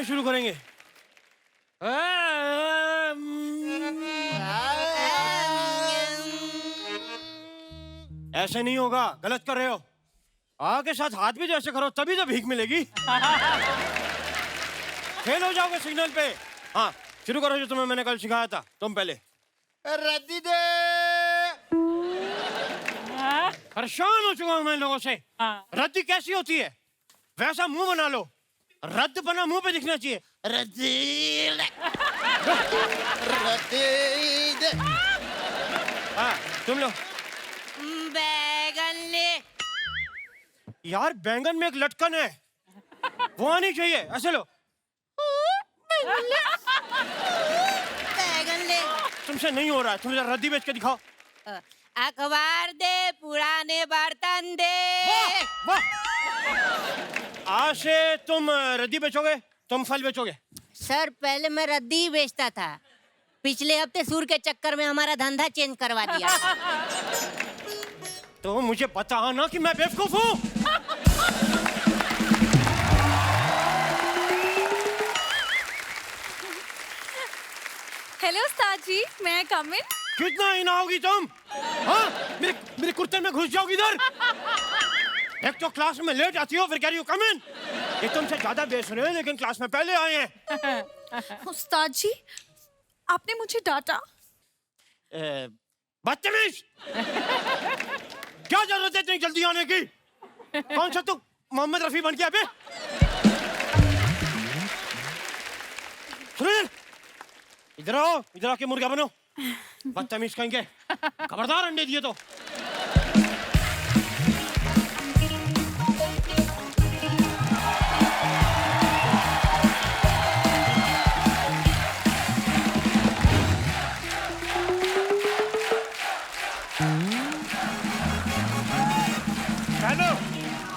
से शुरू करेंगे। ऐसे नहीं होगा, गलत कर रहे हो। आ के साथ हाथ भी जैसे करो तभी तो भीख मिलेगी। फेल हो जाओगे सिग्नल पे। हाँ शुरू करो जो तुम्हें मैंने कल सिखाया था। तुम पहले। रद्दी दे। परेशान हो चुका हूं मैं लोगों से। रद्दी कैसी होती है? वैसा मुंह बना लो, रद्द बना मुंह पे दिखना चाहिए। रद्दी रद्दी दे। हाँ तुम लो। बैगन ले। यार बैंगन में एक लटकन है, वो आनी चाहिए। ऐसे लो। बैगन ले। तुमसे नहीं हो रहा है, तुम जरा रद्दी बेच के दिखाओ। अखबार दे, पुराने बर्तन दे। वाह वाह। आज से तुम रद्दी बेचोगे, तुम फल बेचोगे। सर पहले मैं रद्दी ही बेचता था, पिछले हफ्ते सूर के चक्कर में हमारा धंधा चेंज करवा दिया। तो मुझे बता ना कि मैं बेवकूफ हूँ। हेलो उस्ताद जी, मैं कम इन? कितना ही ना होगी तुम? हाँ मेरे कुर्ते में घुस जाओगी इधर। एक तो क्लास में लेट आती हो, फिर कह रही हो कम इन। ये तुमसे ज्यादा बेच रहे हैं लेकिन क्लास में पहले आए हैं। उस्ताद जी, आपने मुझे डांटा। बदतमीज। क्या जरूरत है इतनी जल्दी आने की? कौन सा तू मोहम्मद रफी बन गया बे? सुनील इधर आओ, इधर आके मुर्गा बनो। बदतमीज कहेंगे, खबरदार अंडे दिए तो। हेलो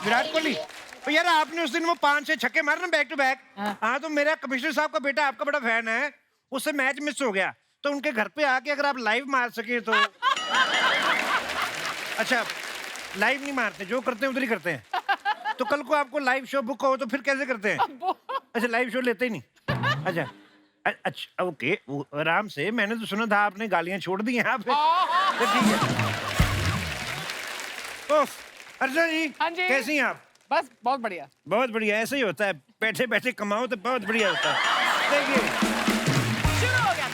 विराट कोहली। तो यार आपने उस दिन वो 5-6 छक्के मारे ना बैक टू बैक। हाँ तो मेरा कमिश्नर साहब का बेटा आपका बड़ा फैन है, उससे मैच मिस हो गया, तो उनके घर पे आके अगर आप लाइव मार सके तो। अच्छा लाइव नहीं मारते, जो करते हैं उधर ही करते हैं। तो कल को आपको लाइव शो बुक हो तो फिर कैसे करते हैं? अच्छा लाइव शो लेते ही नहीं। अच्छा अच्छा ओके, आराम से। मैंने तो सुना था आपने गालियां छोड़ दी हैं आप। तो ठीक है। ओह अर्जुन जी, हाँ जी। कैसी हैं आप? बस बहुत बढ़िया। बहुत बढ़िया, ऐसे ही होता है, बैठे बैठे कमाओ तो बहुत बढ़िया होता है। देखिए शुरू हो गया।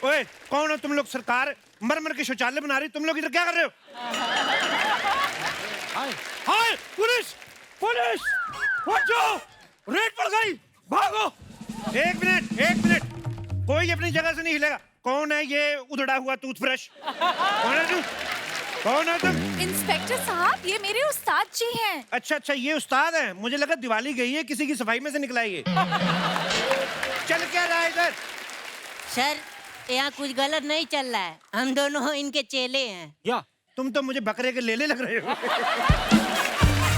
ओए कौन हो तुम लोग? सरकार मर मर के शौचालय बना रही, तुम लोग इधर क्या कर रहे हो? हाय हाय पुलिस पुलिस, बचाओ, रेड पड़ गई, भागो। एक मिनट, कोई अपनी जगह से नहीं हिलेगा। कौन है ये उधड़ा हुआ टूथब्रश? कौन है तू? कौन है तुम? इंस्पेक्टर साहब, ये मेरे उस्ताद जी हैं। अच्छा ये उस्ताद है, मुझे लगा दिवाली गई है, किसी की सफाई में से निकला है ये। चल क्या रहा है इधर? सर यहाँ कुछ गलत नहीं चल रहा है, हम दोनों इनके चेले हैं। या तुम तो मुझे बकरे के लेले लग रहे हो।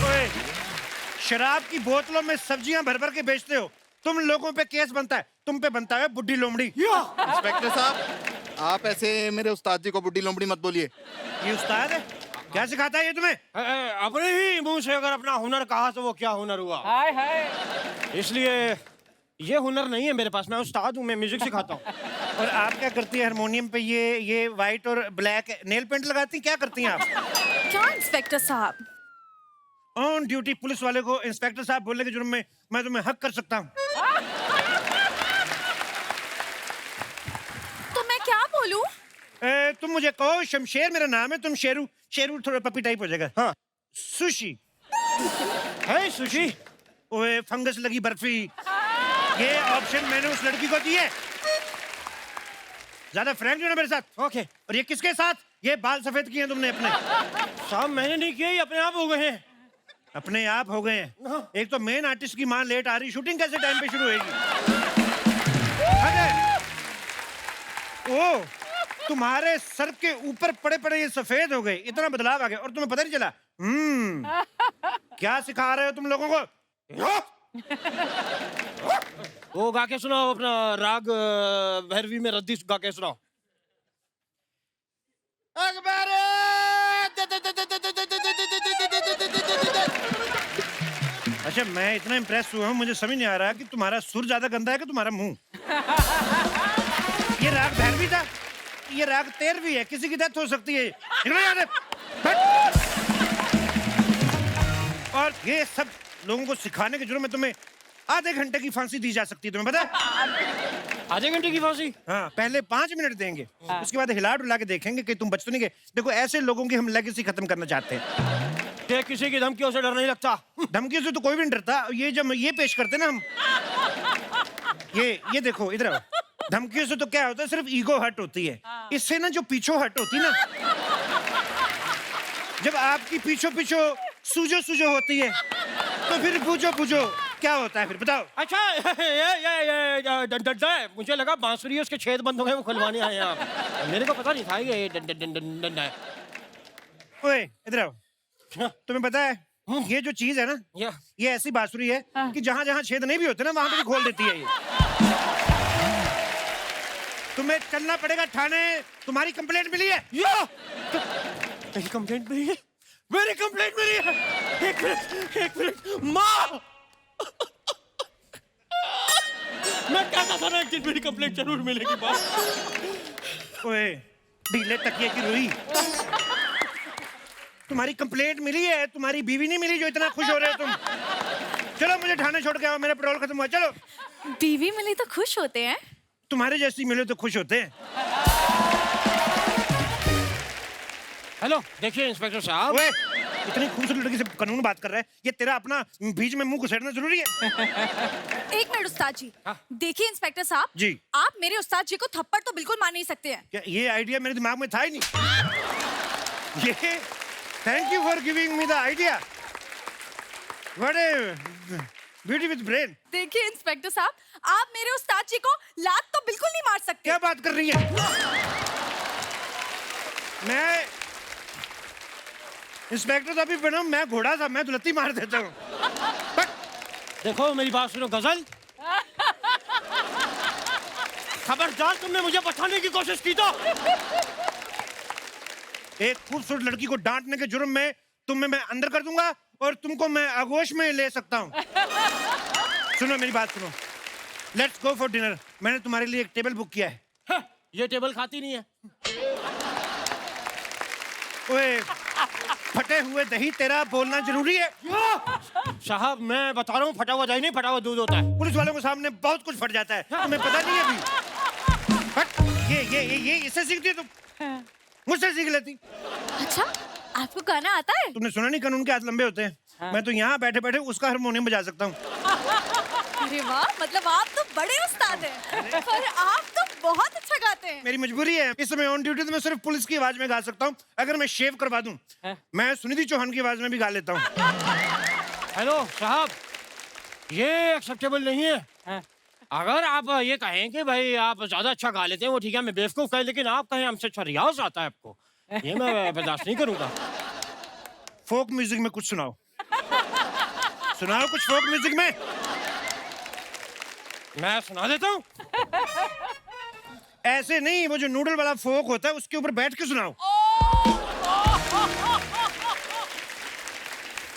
ओए, शराब की बोतलों में सब्जियां भर भर के बेचते हो, तुम लोगों पे केस बनता है, तुम पे बनता है बुड्ढी लोमड़ी। इंस्पेक्टर साहब आप ऐसे मेरे उस्ताद जी को बुड्ढी लोमड़ी मत बोलिए। ये उस्ताद है? क्या सिखाता है ये तुम्हें? अपने ही मुंह से अगर अपना हुनर कहा तो वो क्या हुनर हुआ? हाय हाय। इसलिए ये हुनर नहीं है मेरे पास, मैं उस्ताद हूँ, मैं म्यूजिक सिखाता हूँ। और आप क्या करती है हारमोनियम पे? ये व्हाइट और ब्लैक नेल पेंट लगाती, क्या करती हैं आप? क्या इंस्पेक्टर साहब? ऑन ड्यूटी पुलिस वाले को इंस्पेक्टर साहब बोलने के जुर्म में मैं तुम्हें हक कर सकता हूँ। तो मैं क्या बोलूं? तुम मुझे कहो शमशेर मेरा नाम है, तुम शेरू। शेरू थोड़ा पपी टाइप हो जाएगा। हाँ सुशी है सुशी। ओए फंगस लगी बर्फी, ये ऑप्शन मैंने उस लड़की को दी है। ज्यादा फ्रैंक जो ना मेरे साथ। ओके। और ये किसके साथ? ये बाल सफेद किए हैं तुमने अपने? साहब मैंने नहीं किया, ये अपने आप हो गए हैं। अपने आप हो गए हैं? एक तो मेन आर्टिस्ट की मां लेट आ रही, शूटिंग कैसे टाइम पे शुरू होगी? ओ तुम्हारे सर के ऊपर पड़े पड़े ये सफेद हो गए, इतना बदलाव आ गया और तुम्हें पता नहीं चला? क्या सिखा रहे हो तुम लोगों को? वो गा के सुनाओ अपना राग भैरवी में रद्दी गा के सुनाओ। अच्छा, मैं इतना इम्प्रेस हुआ हूँ, मुझे समझ नहीं आ रहा कि तुम्हारा सुर ज्यादा गंदा है कि तुम्हारा मुंह। ये राग भैरवी था, ये राग तेरहवीं है, किसी की डेथ हो सकती है। निकलो यहाँ से, बैठ। और ये सब लोगों को सिखाने के जुर्म में तुम्हें आधे घंटे की फांसी दी जा सकती है, तुम्हें पता है? आधे घंटे की फांसी? हाँ, पहले 5 मिनट देंगे, उसके बाद हिला डुला के देखेंगे कि तुम बच तो नहीं गए। देखो, ऐसे लोगों की हम लेगेसी खत्म करना चाहते हैं। क्या किसी की धमकियों से डर नहीं लगता? धमकी से तो कोई भी नहीं डरता। ये जब ये पेश करते ना हम, ये देखो इधर आओ। धमकियों से तो क्या होता है, सिर्फ ईगो हट होती है। इससे ना जो पीछो हट होती ना, जब आपकी पीछो सूजो होती है, तो फिर पूछो क्या होता है, फिर बताओ। अच्छा, ये डंडा है। मुझे लगा बांसुरी उसके छेद बंद हो गए, वो खुलवाने आए हैं आप। मेरे को पता नहीं था ये डंडा है। ओए इधर आओ। तुम्हें पता है ये जो चीज है ना, ये ऐसी बांसुरी है कि जहां जहां छेद नहीं भी होते ना, वहां पे भी खोल देती है ये। तुम्हें चलना पड़ेगा थाने, तुम्हारी कंप्लेंट मिली है। मेरी कंप्लेंट मिली है, मेरी कंप्लेंट मिली है। एक मिनट माँ, मैं कहता था ना एक दिन मेरी कंप्लेंट जरूर मिलेगी। बात ओए ढीले तकिए की रुई, तुम्हारी कंप्लेंट मिली है, तुम्हारी बीवी नहीं मिली जो इतना खुश हो रहे हो तुम। चलो मुझे थाने छोड़ के आओ, मेरा पेट्रोल खत्म हुआ। चलो। बीवी मिली तो खुश होते हैं। तुम्हारे जैसी मिले तो खुश होते हैं। हेलो, देखिए इंस्पेक्टर साहब। ओए, इतनी खूबसूरत लड़की से कानून बात कर रहा है, ये तेरा अपना बीच में मुंह घुसेड़ना जरूरी है? एक मिनट उस्ताद जी। देखिए इंस्पेक्टर साहब जी, आप मेरे उस्ताद जी को थप्पड़ तो बिल्कुल मार नहीं सकते हैं। क्या ये आइडिया मेरे दिमाग में था ही नहीं? ये thank you for giving me the idea. What A beauty with brain. देखिए इंस्पेक्टर साहब, आप मेरे उस्ताद जी को लात तो बिल्कुल नहीं मार सकते। क्या बात कर रही है? मैं इंस्पेक्टर तो अभी बना, मैं घोड़ा था, मैं दुलत्ती मार देता हूँ। देखो मेरी बात सुनो गजल, खबरदार तुमने मुझे बचाने की कोशिश की तो। एक खूबसूरत लड़की को डांटने के जुर्म में तुम्हें मैं अंदर कर दूंगा और तुमको मैं आगोश में ले सकता हूँ। सुनो मेरी बात सुनो, लेट्स गो फॉर डिनर। मैंने तुम्हारे लिए एक टेबल बुक किया है। ये टेबल खाती नहीं है। ओए, फटे हुए दही तेरा बोलना जरूरी है। साहब मैं बता रहा हूँ, फटा हुआ दही नहीं, फटा हुआ दूध होता है। पुलिस वालों के सामने बहुत कुछ फट जाता है, तुम्हें पता नहीं है अभी। फट, ये इससे सीखती है तुम, मुझसे सीख लेती। अच्छा, आपको गाना आता है? तुमने सुना नहीं कानून के हाथ लंबे होते हैं? मैं तो यहाँ बैठे बैठे उसका हारमोनियम बजा सकता हूँ। अरे वाह, मतलब आप तो बड़े उस्ताद हैं। और आप तो बहुत अच्छा गाते हैं। मेरी मजबूरी है, इस समय ऑन ड्यूटी तो मैं सिर्फ पुलिस की आवाज में गा सकता हूँ। अगर मैं शेव करवा दूं, मैं सुनिधि चौहान की आवाज में भी गा लेता हूँ। हेलो साहब, ये एक्सेप्टेबल नहीं है। अगर आप ये कहें कि भाई आप ज्यादा अच्छा गा लेते हैं, वो ठीक है, मैं बेवकूफ कहें, लेकिन आप कहें हमसे अच्छा रियाज आता है आपको, ये मैं बर्दाश्त नहीं करूंगा। फोक म्यूजिक में कुछ सुनाओ, सुनाओ कुछ फोक म्यूजिक में। मैं सुना देता हूँ। ऐसे नहीं, वो जो नूडल वाला फोक होता है उसके ऊपर बैठ के सुनाओ।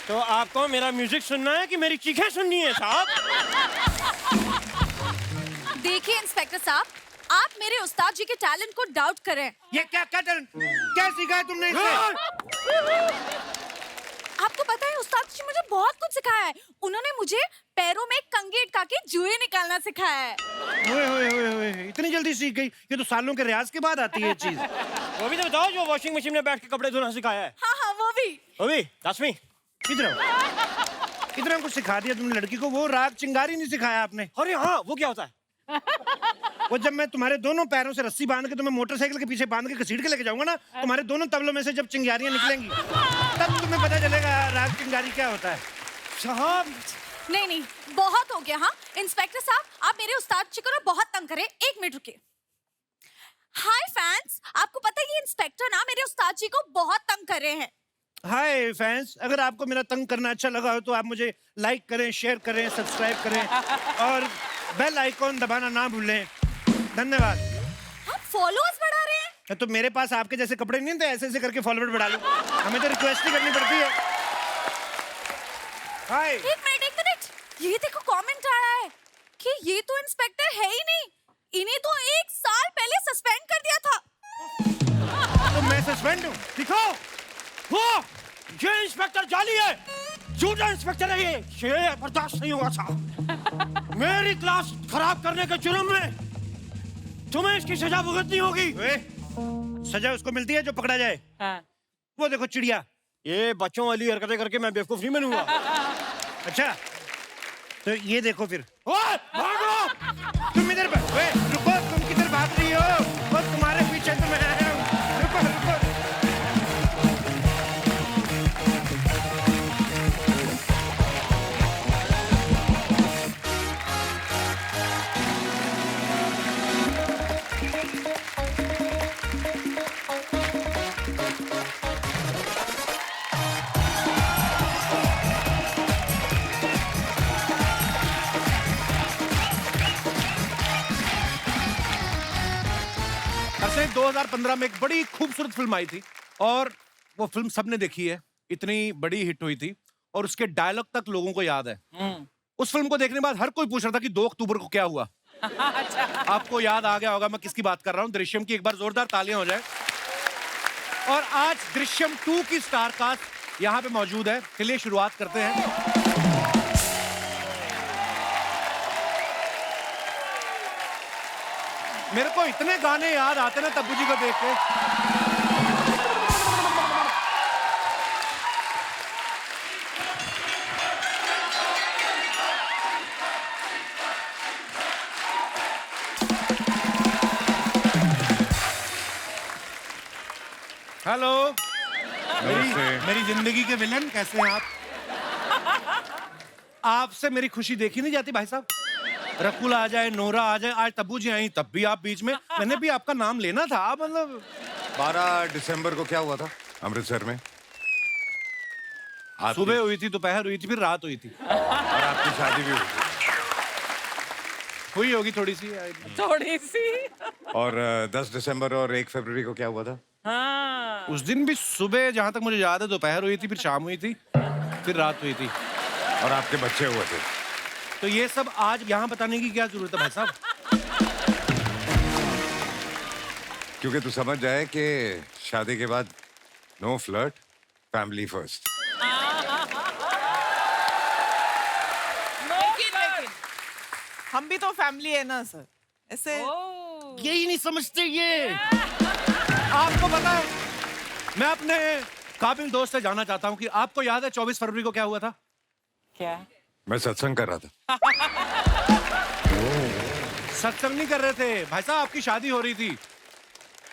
तो आपको मेरा म्यूजिक सुनना है कि मेरी चीखें सुननी है साहब? देखिए इंस्पेक्टर साहब, आप मेरे उस्ताद जी के टैलेंट को डाउट करें। ये क्या टैलेंट, क्या सीखा है तुमने इससे? आपको पता है उस्ताद जी मुझे बहुत कुछ सिखाया है। उन्होंने मुझे पैरों में कंघी अटका के जुए निकालना सिखाया है। ओए ओए ओए ओए, इतनी जल्दी सीख गई? ये तो सालों के रियाज के बाद आती है ये चीज। वो भी तो बताओ जो वॉशिंग मशीन में बैठ के कपड़े धोना सिखाया है। हाँ, वो भी। दसवीं। इधर कुछ सिखा दिया तुमने लड़की को, वो राग चिंगारी नहीं सिखाया आपने। अरे हाँ, वो क्या होता है? वो जब मैं तुम्हारे दोनों पैरों से रस्सी बांध के तुम्हें मोटरसाइकिल के पीछे बांध के घसीट के लेके जाऊंगा ना, तुम्हारे दोनों तबलों में से जब चिंगारियां निकलेंगी, तब तुम्हें पता चलेगा राग चिंगारी क्या होता है। साहब नहीं, बहुत हो गया। हाँ इंस्पेक्टर साहब, आप मेरे उस्ताद जी को ना बहुत तंग करें। 1 मिनट रुकिए। हाय फैंस, आपको पता है ये इंस्पेक्टर ना मेरे उस्ताद जी को बहुत तंग कर रहे हैं। हाय फैंस, अगर आपको मेरा तंग करना अच्छा लगा हो तो आप मुझे लाइक करें, शेयर करें, सब्सक्राइब करें और बेल आइकॉन दबाना ना भूलें। धन्यवाद। आप फॉलोअर्स बढ़ा रहे हैं? तो मेरे पास आपके जैसे कपड़े नहीं थे, ऐसे ऐसे करके फॉलोअर बढ़ा लो। हमें तो रिक्वेस्ट ही करनी पड़ती है। हाय। एक मिनट ये देखो कमेंट आया है कि ये तो इंस्पेक्टर है ही नहीं, इन्हें तो 1 साल पहले सस्पेंड कर दिया था। तो मैं सस्पेंड हूँ? दिखो वो ये इंस्पेक्टर जाली है, झूठा इंस्पेक्टर है ये बर्दाश्त नहीं होगा साहब। मेरी क्लास खराब करने के जुर्म में तुम्हें इसकी सजा भुगतनी होगी। सजा उसको मिलती है जो पकड़ा जाए। हाँ। वो देखो चिड़िया, ये बच्चों वाली हरकतें करके मैं बेवकूफ नहीं बनूंगा। अच्छा तो ये देखो फिर। ओए, भागो! तुम इधर रुको, तुम किधर भाग रही हो? वो तुम्हारे पीछे तो मैं आया हूँ। रुको रुको। अरसे 2015 में एक बड़ी खूबसूरत फिल्म आई थी और वो फिल्म सबने देखी है, इतनी बड़ी हिट हुई थी और उसके डायलॉग तक लोगों को याद है। उस फिल्म को देखने के बाद हर कोई पूछ रहा था कि 2 अक्टूबर को क्या हुआ। आपको याद आ गया होगा मैं किसकी बात कर रहा हूं। दृश्यम की एक बार जोरदार तालियां हो जाए। और आज दृश्यम 2 की स्टार कास्ट यहाँ पे मौजूद है। चलिए शुरुआत करते हैं। मेरे को इतने गाने याद आते ना तब्बू जी को देख के। हेलो, मेरी जिंदगी के विलन कैसे हैं आप? आपसे मेरी खुशी देखी नहीं जाती भाई साहब। रकुल आ जाए, नोरा आ जाए, आज तब्बू जी आई तब भी आप बीच में। मैंने भी आपका नाम लेना था, मतलब 12 दिसंबर को क्या हुआ था अमृतसर में? सुबह हुई थी, दोपहर हुई थी, फिर रात हुई थी। और आपकी शादी भी हुई होगी थोड़ी सी। थोड़ी सी। और 10 दिसंबर और 1 फरवरी को क्या हुआ था? हाँ। उस दिन भी सुबह, जहां तक मुझे याद है, दोपहर हुई थी, फिर शाम हुई थी, फिर रात हुई थी। और आपके बच्चे हुए थे। तो ये सब आज यहाँ बताने की क्या जरूरत है भाई साहब? क्योंकि तू समझ जाए कि शादी के बाद नो फ्लर्ट, फैमिली फर्स्ट। लेकिन हम भी तो फैमिली है ना सर, ऐसे यही नहीं समझते ये। आपको पता है, मैं अपने काबिल दोस्त से जानना चाहता हूँ कि आपको याद है 24 फरवरी को क्या हुआ था? क्या? मैं सत्संग कर रहा था। सत्संग नहीं कर रहे थे भाई साहब, आपकी शादी हो रही थी।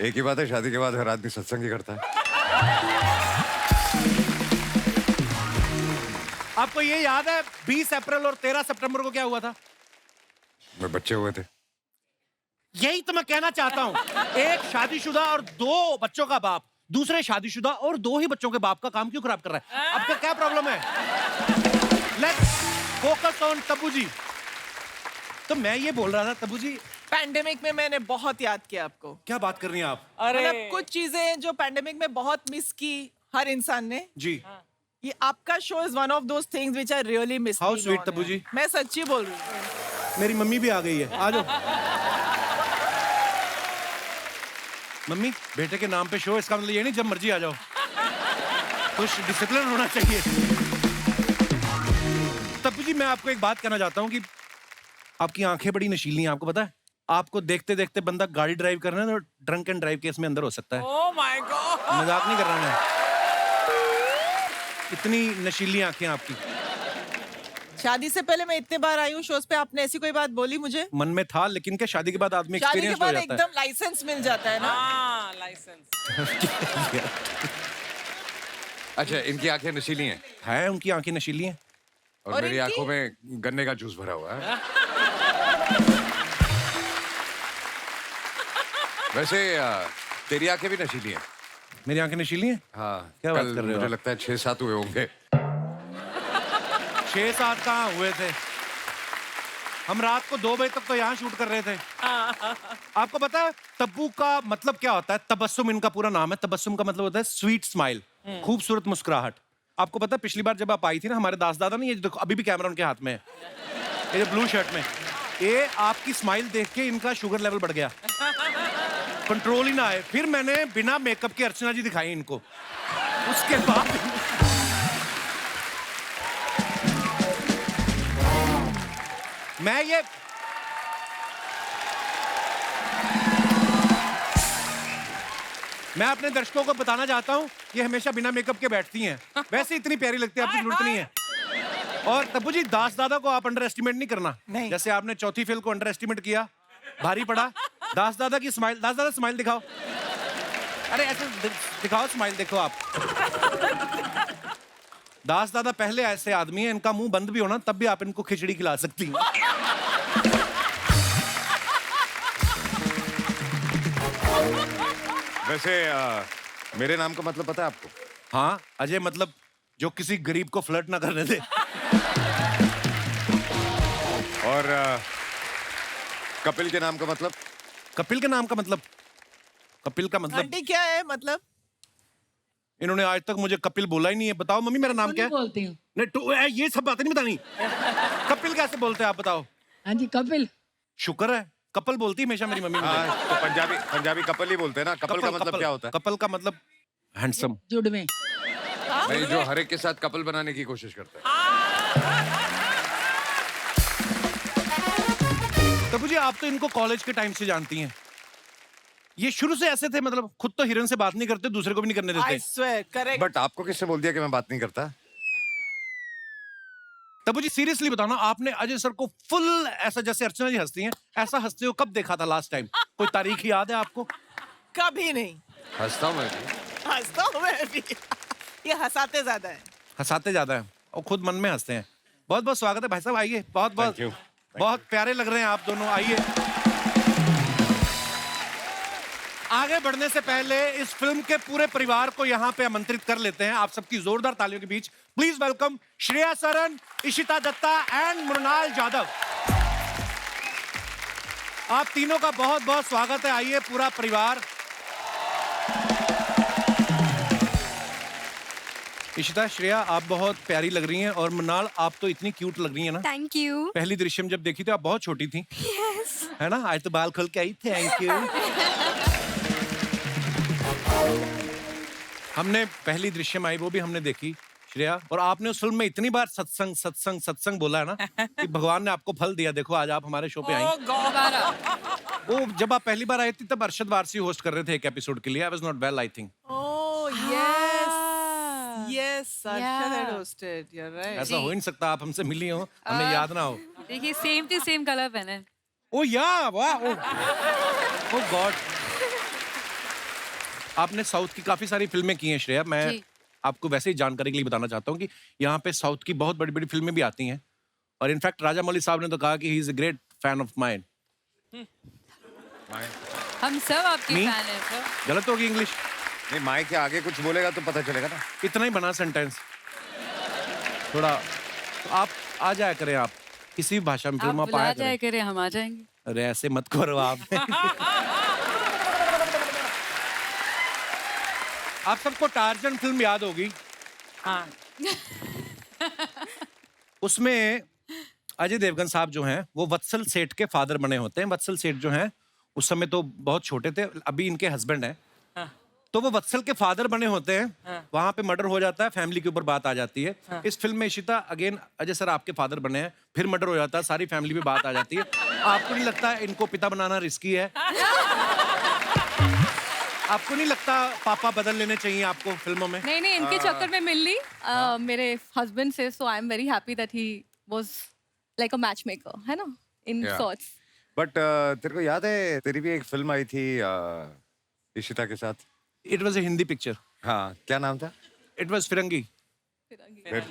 एक ही बात है, शादी के बाद हर आदमी सत्संग ही करता है। आपको ये याद है 20 अप्रैल और 13 सितंबर को क्या हुआ था? मैं बच्चे हुए थे। यही तो मैं कहना चाहता हूँ। एक शादीशुदा और 2 बच्चों का बाप दूसरे शादीशुदा और 2 ही बच्चों के बाप का काम क्यों खराब कर रहा है? आपका क्या प्रॉब्लम है? लेट्स फोकस ऑन तब्बू जी। तो मैं ये बोल रहा था तब्बू जी, पैंडेमिक में मैंने बहुत याद किया आपको। क्या बात कर रही हैं आप? अरे मतलब कुछ चीजें जो पैंडेमिक में बहुत मिस की हर इंसान ने। जी ये आपका show is one of those things which I really miss. How sweet, Tabbu ji. मैं सच्ची बोल रही हूँ। मेरी मम्मी भी आ गई है, आ जाओ। मम्मी, बेटे के नाम पे शो, इसका मतलब ये नहीं जब मर्जी आ जाओ। कुछ डिसिप्लिन होना चाहिए। तब्बू जी, मैं आपको एक बात कहना चाहता हूँ कि आपकी आंखें बड़ी नशीली हैं। आपको पता है, आपको देखते देखते बंदा गाड़ी ड्राइव करना है तो ड्रंक एंड ड्राइव केस में अंदर हो सकता है। Oh my God. मजाक नहीं कर रहा मैं। इतनी नशीली आंखें आपकी। शादी से पहले मैं इतने बार आई हूँ शोज पे, आपने ऐसी कोई बात बोली मुझे? मन में था, लेकिन क्या शादी के बाद आदमी शादी के एक्सपीरियंस हो बाद जाता है। एकदम लाइसेंस मिल जाता है ना। हाँ, लाइसेंस। अच्छा, इनकी आंखें नशीली हैं है, उनकी आंखें नशीली हैं। और मेरी इनकी? आंखों में गन्ने का जूस भरा हुआ है। वैसे तेरी आंखें भी नशीली हैं। मेरी आंखें नशीली हैं? हाँ, क्या बात कल कर रहे हो मुझे आप? लगता है 6-7 हुए होंगे। 6-7 कहाँ हुए थे? हम रात को 2 बजे तक तो यहाँ शूट कर रहे थे। आपको पता है तब्बू का मतलब क्या होता है? तबस्सुम इनका पूरा नाम है। तबस्सुम का मतलब होता है स्वीट स्माइल, खूबसूरत मुस्कुराहट। आपको पता है पिछली बार जब आप आई थी ना हमारे दास दादा ने, ये देखो अभी भी कैमरा उनके हाथ में है, ये ब्लू शर्ट में, ये आपकी स्माइल देख के इनका शुगर लेवल बढ़ गया, कंट्रोल ही ना आए। फिर मैंने बिना मेकअप के अर्चना जी दिखाई इनको, उसके बाद मैं अपने दर्शकों को बताना चाहता हूँ, ये हमेशा बिना मेकअप के बैठती हैं, वैसे इतनी प्यारी लगती है, आपकी जरूरत नहीं है। और तब्बू जी, दास दादा को आप अंडर एस्टिमेट नहीं करना, नहीं। जैसे आपने चौथी फेल को अंडर एस्टिमेट किया, भारी पड़ा। दास दादा की स्माइल, दास दादा स्माइल दिखाओ, अरे ऐसे दिखाओ स्माइल, देखो आप। दास दादा पहले ऐसे आदमी है, इनका मुंह बंद भी होना तब भी आप इनको खिचड़ी खिला सकती हैं। वैसे मेरे नाम का मतलब पता है आपको? हाँ, अजय, मतलब जो किसी गरीब को फ्लर्ट ना करने दे। और कपिल के नाम का मतलब? कपिल के नाम का मतलब? कपिल का मतलब आंटी क्या है मतलब? इन्होंने आज तक मुझे कपिल बोला ही नहीं है। बताओ मम्मी, मेरा नाम क्या है? बोलती हूँ। नहीं तो ये सब बातें नहीं बतानी। कपिल कैसे बोलते हैं आप बताओ? हाँ जी, कपिल। शुक्र है, कपल बोलती है हमेशा मेरी मम्मी मुझे। हाँ, तो पंजाबी कपल ही बोलते हैं ना। कपल का मतलब क्या होता है? कपल का मतलब हैंडसम। जुड़ में। नहीं, जो हर एक के साथ कपल बनाने की कोशिश करता है। तो मुझे, आप तो इनको कॉलेज के टाइम से जानती हैं, ये शुरू से ऐसे थे, मतलब खुद तो हिरन से बात नहीं करते, दूसरे को भी नहीं करने I देते। swear, correct. बट आपको किसने बोल दिया कि मैं बात नहीं करता? तब मुझे सीरियसली बताना, आपने अजय सर को फुल ऐसा, जैसे अर्चना जी हंसती हैं, ऐसा हंसते हो कब देखा था लास्ट टाइम? कोई तारीख याद है आपको? कभी नहीं। हंसता हूँ मैं भी। हंसता हूँ मैं भी। ये हंसाते ज्यादा है। हंसाते ज्यादा है और खुद मन में हंसते हैं। बहुत बहुत स्वागत है भाई साहब, आइए। बहुत बहुत Thank you. बहुत प्यारे लग रहे हैं आप दोनों, आइए। आगे बढ़ने से पहले इस फिल्म के पूरे परिवार को यहाँ पे आमंत्रित कर लेते हैं, आप सबकी जोरदार तालियों के बीच। Please welcome Shreya Saran, Ishita Dutta and Mrunal Jadhav. आप तीनों का बहुत बहुत स्वागत है, आइए पूरा परिवार। इशिता, श्रेया, आप बहुत प्यारी लग रही हैं, और मृणाल, आप तो इतनी क्यूट लग रही हैं ना। Thank you. पहली दृश्यम जब देखी थी आप बहुत छोटी थी, यस। है ना? आज तो बाल खोल के आई। Thank you. हमने पहली दृश्यम आई, वो भी हमने देखी श्रेया, और आपने उस फिल्म में इतनी बार सत्संग सत्संग सत्संग बोला है ना कि भगवान ने आपको फल दिया। देखो आज आप हमारे शो पे आई। वो जब आप पहली बार आई थी तब अरशद वारसी होस्ट कर रहे थे एक एपिसोड के लिए। I was not well, I think. Oh yes, yes. Arshad had hosted. You're right. ऐसा हो ही नहीं सकता, आप हमसे मिली हो, हमें याद ना हो। देखिए सेम टू सेम कलर पहने। ओ या, वाह, ओ गॉड। आपने साउथ की काफी सारी फिल्में की हैं श्रेया। मैं आपको वैसे ही जानकारी के लिए बताना चाहता हूँ कि यहाँ पे साउथ की बहुत बड़ी बड़ी फिल्में भी आती हैं, और इनफैक्ट राजा मौली साहब ने तो कहा कि he is a great fan of mine. हम सब आपके Me? फैन हैं सर। गलत होगी इंग्लिश? नहीं, माइक के आगे कुछ बोलेगा तो पता चलेगा ना। इतना ही बना सेंटेंस थोड़ा। तो आप आ जाया करें, आप किसी भी भाषा में आप फिल्म आप बुला आया जाए करें। करें, हम आ जाएंगे। अरे ऐसे मत करो आप। आप सबको टार्जन फिल्म याद होगी। हाँ। उसमें अजय देवगन साहब जो हैं वो वत्सल सेठ के फादर बने होते हैं। वत्सल सेठ जो हैं उस समय तो बहुत छोटे थे, अभी इनके हस्बैंड हैं। तो वो वत्सल के फादर बने होते हैं। वहां पे मर्डर हो जाता है, फैमिली के ऊपर बात आ जाती है। इस फिल्म में इशिता अगेन अजय सर आपके फादर बने हैं, फिर मर्डर हो जाता है, सारी फैमिली पे बात आ जाती है। आपको नहीं लगता इनको पिता बनाना रिस्की है? आपको नहीं लगता पापा बदल लेने चाहिए आपको फिल्मों में? नहीं नहीं, इनके चक्कर में मिल ली मेरे हस्बैंड से, so I am very happy that he was like a match maker, है ना, इन Yeah. सॉर्ट्स। बट तेरे को याद है तेरी भी एक फिल्म आई थी इशिता के साथ? It was a Hindi picture. हाँ, क्या नाम था? इट वाज फिरंगी। फिर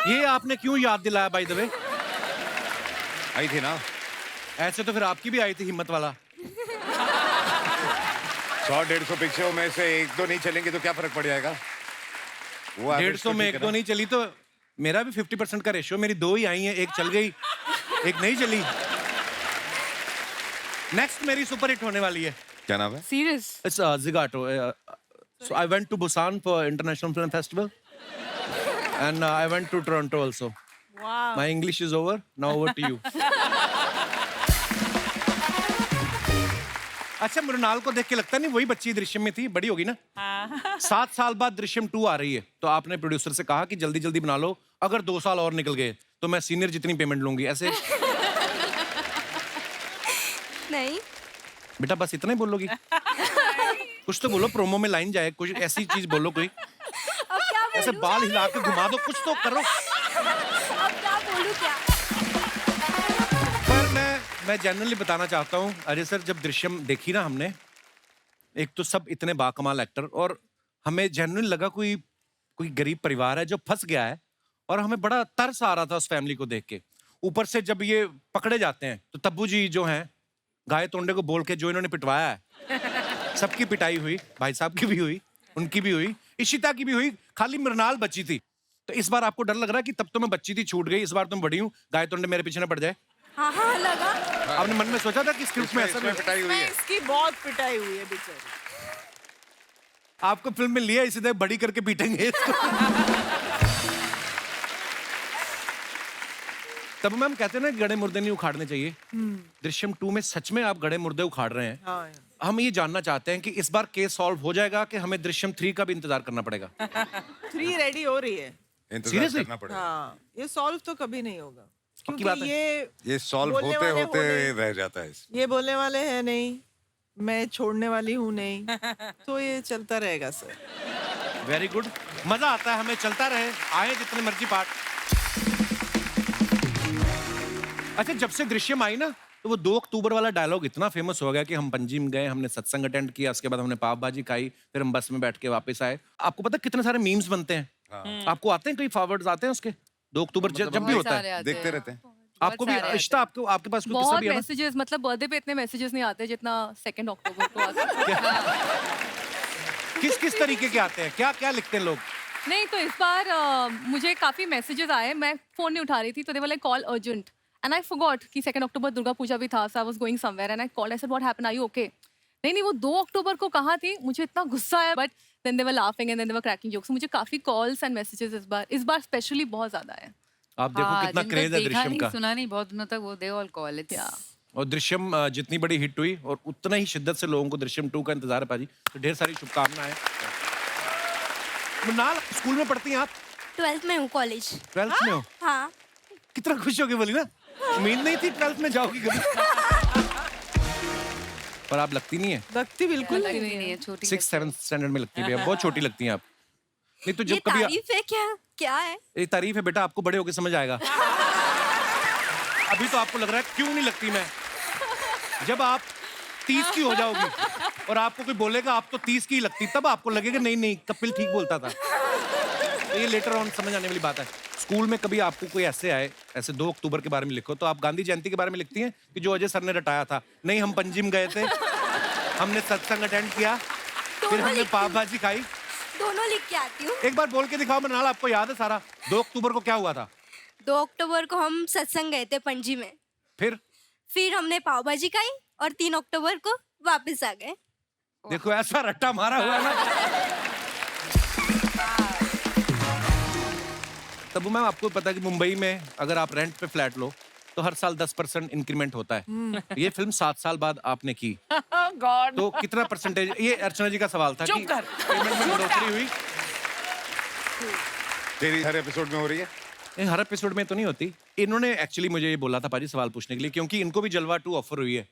ये आपने क्यों याद दिलाया बाय द वे? आई थी ना। ऐसे तो फिर आपकी भी आई थी हिम्मत वाला। 100-150 पिक्चरों में से 1-2 नहीं चलेंगे तो क्या फर्क पड़ जाएगा? वो average 150 तो में ठीक एक है दो ना। नहीं चली तो मेरा भी 50% का रेशियो। मेरी 2 ही आई हैं, एक चल गई, एक नहीं चली। नेक्स्ट मेरी सुपर हिट होने वाली है। क्या नाम है? Serious? It's Zagato. So I went to Busan for International Film Festival. And I went to Toronto also. Wow. My English is over. Now over to you. अच्छा, मृणाल को देख के लगता नहीं वही बच्ची दृश्यम में थी, बड़ी होगी ना? 7 साल बाद दृश्यम 2 आ रही है, तो आपने प्रोड्यूसर से कहा कि जल्दी जल्दी बना लो, अगर 2 साल और निकल गए तो मैं सीनियर जितनी पेमेंट लूंगी, ऐसे? नहीं, बेटा बस इतना ही बोलोगी? कुछ तो बोलो, प्रोमो में लाइन जाए, कुछ ऐसी चीज बोलो कोई, ऐसे बाल हिला के घुमा दो, कुछ तो करो। अब क्या बोलूं क्या? पर मैं जनरली बताना चाहता हूँ, अजय सर, जब दृश्यम देखी ना हमने, एक तो सब इतने बाकमाल एक्टर, और हमें जेन्युइन लगा कोई गरीब परिवार है जो फंस गया है, और हमें बड़ा तरस आ रहा था उस फैमिली को देख के। ऊपर से जब ये पकड़े जाते हैं तो तब्बू जी जो हैं, गाय तोंडे को बोल के जो इन्होंने पिटवाया है, सबकी पिटाई हुई, भाई साहब की भी हुई, उनकी भी हुई, इशिता की भी हुई, खाली मृणाल बची थी। तो इस बार आपको डर लग रहा है कि तब तो मैं बच्ची थी, छूट गई, इस बार तुम बड़ी हूँ, गाय तोंडे मेरे पीछे ना पड़ जाए? हाँ हाँ लगा। आपने मन में सोचा था कि स्क्रिप्ट में ऐसा इसमें पिटाई हुई है? इसकी बहुत पिटाई हुई है बेचारी। आपको फिल्म में लिया इसी तरह बड़ी करके पीटेंगे इसको। तब मैम कहते हैं ना गड़े मुर्दे नहीं उखाड़ने चाहिए। दृश्यम 2 में सच में आप गड़े मुर्दे उखाड़ रहे हैं। हाँ, हम ये जानना चाहते हैं कि इस बार केस सॉल्व हो जाएगा कि हमें दृश्यम 3 का भी इंतजार करना पड़ेगा? 3 रेडी हो रही है। इंतजार Seriously? करना पड़ेगा। हाँ, ये सॉल्व तो कभी नहीं होगा, पक्की बात क्योंकि है। ये सॉल्व बोलने होते वाले होते होने- रह जाता है। ये बोलने वाले हैं नहीं, मैं छोड़ने वाली हूँ नहीं, तो ये चलता रहेगा सर। वेरी गुड, मजा आता है हमें, चलता रहे, आए जितने मर्जी पार्ट। अच्छा, जब से दृश्यम आई ना, तो वो 2 अक्टूबर वाला डायलॉग इतना फेमस हो गया कि हम पंजीम गए, हमने सत्संग अटेंड किया, उसके बाद हमने पाव भाजी खाई, फिर हम बस में बैठ के वापस आए। आपको पता कितने सारे मीम्स बनते हैं? आपको आते हैं, कोई फॉरवर्ड्स आते हैं उसके? 2 अक्टूबर जब भी होता है देखते रहते हैं। आपको भी इश्ता, आपके पास कोई किस्सा बहुत भी है ना? मैसेजेस, मतलब बर्थडे पे इतने मैसेजेस नहीं आते जितना 2 अक्टूबर को आते हैं। किस तरीके के आते हैं? क्या क्या लिखते हैं लोग? नहीं, तो इस बार मुझे काफी मैसेजेस आए, मैं फोन नहीं उठा रही थी, तो they were like call urgent and I forgot कि 2 अक्टूबर दुर्गा पूजा भी था, so I was going somewhere and I called, I said what happened, are you okay? नहीं, वो 2 अक्टूबर को कहाँ थी, मुझे इतना गुस्सा आया, but then they were laughing and then they were cracking jokes. मुझे काफी कॉल्स एंड मैसेजेस इस बार स्पेशली बहुत ज्यादा है। आप देखो कितना क्रेज है दृश्यम का। सुना नहीं बहुत दिनों तक, वो दे ऑल कॉल इट। और दृश्यम जितनी बड़ी हिट हुई, और उतना ही शिद्दत से लोगों को दृश्यम 2 का इंतजार है पाजी, तो ढेर सारी शुभकामनाएं। मृणाल, स्कूल में पढ़ती हैं आप? 12th में हूँ, कॉलेज। 12th में हो? हाँ। कितना खुश होगी बोली ना, उम्मीद नहीं थी 12th में जाओगी कभी। पर आप लगती नहीं है। लगती बिल्कुल लगती नहीं नहीं है, छोटी 6th 7th स्टैंडर्ड में लगती है, बहुत छोटी लगती हैं आप। नहीं तो ये जब कभी तारीफ है क्या? क्या है? ये तारीफ है बेटा, आपको बड़े होके समझ आएगा। अभी तो आपको लग रहा है क्यों नहीं लगती मैं। जब आप 30 की हो जाओगी और आपको कोई बोलेगा आप तो 30 की ही लगती, तब आपको लगेगा नहीं कपिल ठीक बोलता था। तो ये लेटर ऑन समझ आने वाली बात है। स्कूल में कभी आपको कोई ऐसे आए, ऐसे 2 अक्टूबर के बारे में लिखो, तो आप गांधी जयंती के बारे में लिखती हैं कि जो अजय सर ने रटाया था? नहीं, हम पंजिम गए थे, हमने सत्संग अटेंड किया, फिर हमने पाव भाजी खाई। दोनों लिख के आती हूँ। एक बार बोल के दिखाओ मृणाल, आपको याद है सारा? 2 अक्टूबर को क्या हुआ था? 2 अक्टूबर को हम सत्संग गए थे पणजी में, फिर हमने पाव भाजी खाई और 3 अक्टूबर को वापस आ गए। देखो ऐसा रट्टा मारा हुआ है ना। तब मैम आपको पता है कि मुंबई में अगर आप रेंट पे फ्लैट लो तो हर साल 10% इंक्रीमेंट होता है। ये फिल्म 7 साल बाद आपने की, तो कितना परसेंटेज? ये अर्चना जी का सवाल था कि पेमेंट में बढ़ोतरी हुई। तेरी हर एपिसोड में हो रही है? ये हर एपिसोड में तो नहीं होती। इन्होंने एक्चुअली मुझे ये बोला था पाजी सवाल पूछने के लिए, क्योंकि इनको भी जलवा 2 ऑफर हुई है।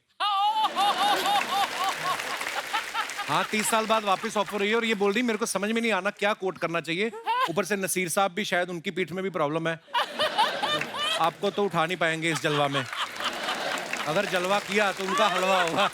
हाँ, 30 साल बाद वापस ऑफर हुई है, और ये बोल रही मेरे को समझ में नहीं आना क्या कोट करना चाहिए। ऊपर से नसीर साहब भी, शायद उनकी पीठ में भी प्रॉब्लम है, आपको तो उठा नहीं पाएंगे इस जलवा में। अगर जलवा किया तो उनका हलवा होगा।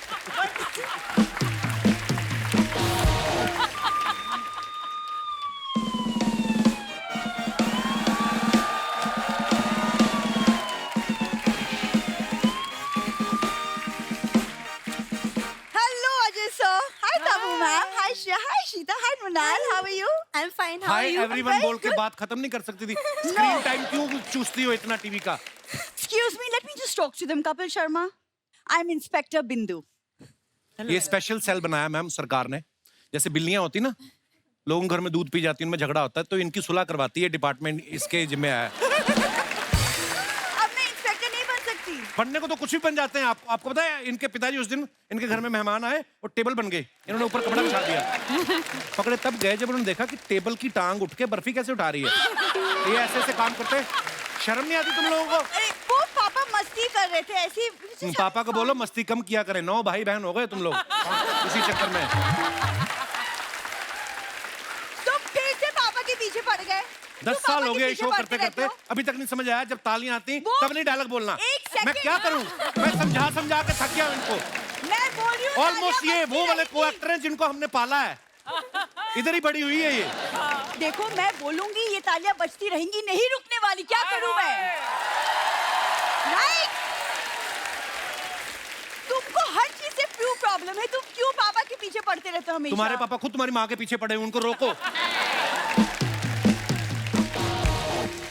Hello, Ajay sir. Hi, Tabu ma'am. Hi, Hi, Sheeta. Hi, Mrinal. How are you? I'm fine. How are hi you? Everyone बोल के बात खत्म नहीं कर सकती थी। स्क्रीन टाइम क्यों चूसती हो इतना टीवी का? Excuse me. Let me just talk to them, Kapil Sharma. I'm Inspector Bindu. ये स्पेशल सेल बनाया मैम सरकार ने, जैसे बिल्लियां होती ना, लोगों के घर में दूध पी जाती है, उनमें झगड़ा होता है, तो इनकी सुलह करवाती है डिपार्टमेंट, इसके जिम्मे आया। अब मैं इंस्पेक्टर नहीं बन सकती। बनने को तो कुछ भी बन जाते हैं। आपको पता है, इनके पिताजी उस दिन इनके घर में मेहमान आए और टेबल बन गए, इन्होंने ऊपर कपड़ा बिछा दिया। पकड़े तब गए जब उन्होंने देखा कि टेबल की टांग उठ के बर्फी कैसे उठा रही है। ये ऐसे ऐसे काम करते हैं, शर्म नहीं आती तुम लोगों को? अरे वो पापा मस्ती कर रहे थे ऐसी। पापा को बोलो मस्ती कम किया करें, 9 भाई बहन हो गए तुम लोग इसी चक्कर में। तुम फिर से पापा के पीछे पड़ गए। 10 साल हो गए शो करते करते, अभी तक नहीं समझ आया। जब तालियां आती तब नहीं डायलॉग बोलना। मैं क्या करूं? मैं समझा समझा के थक गया इनको। मैं बोल रही हूँ ऑलमोस्ट ये वो वाले को एक्टर हैं जिनको हमने पाला है, इधर ही बड़ी हुई है ये। देखो मैं बोलूंगी ये तालियां बजती रहेंगी, नहीं रुकने वाली। क्या करूं मैं? राइट। तुमको हर चीज से क्यों प्रॉब्लम है? तुम क्यों पापा के पीछे पड़ते रहते हो हमेशा? तुम्हारे पापा खुद तुम्हारी माँ के पीछे पड़े हैं, उनको रोको।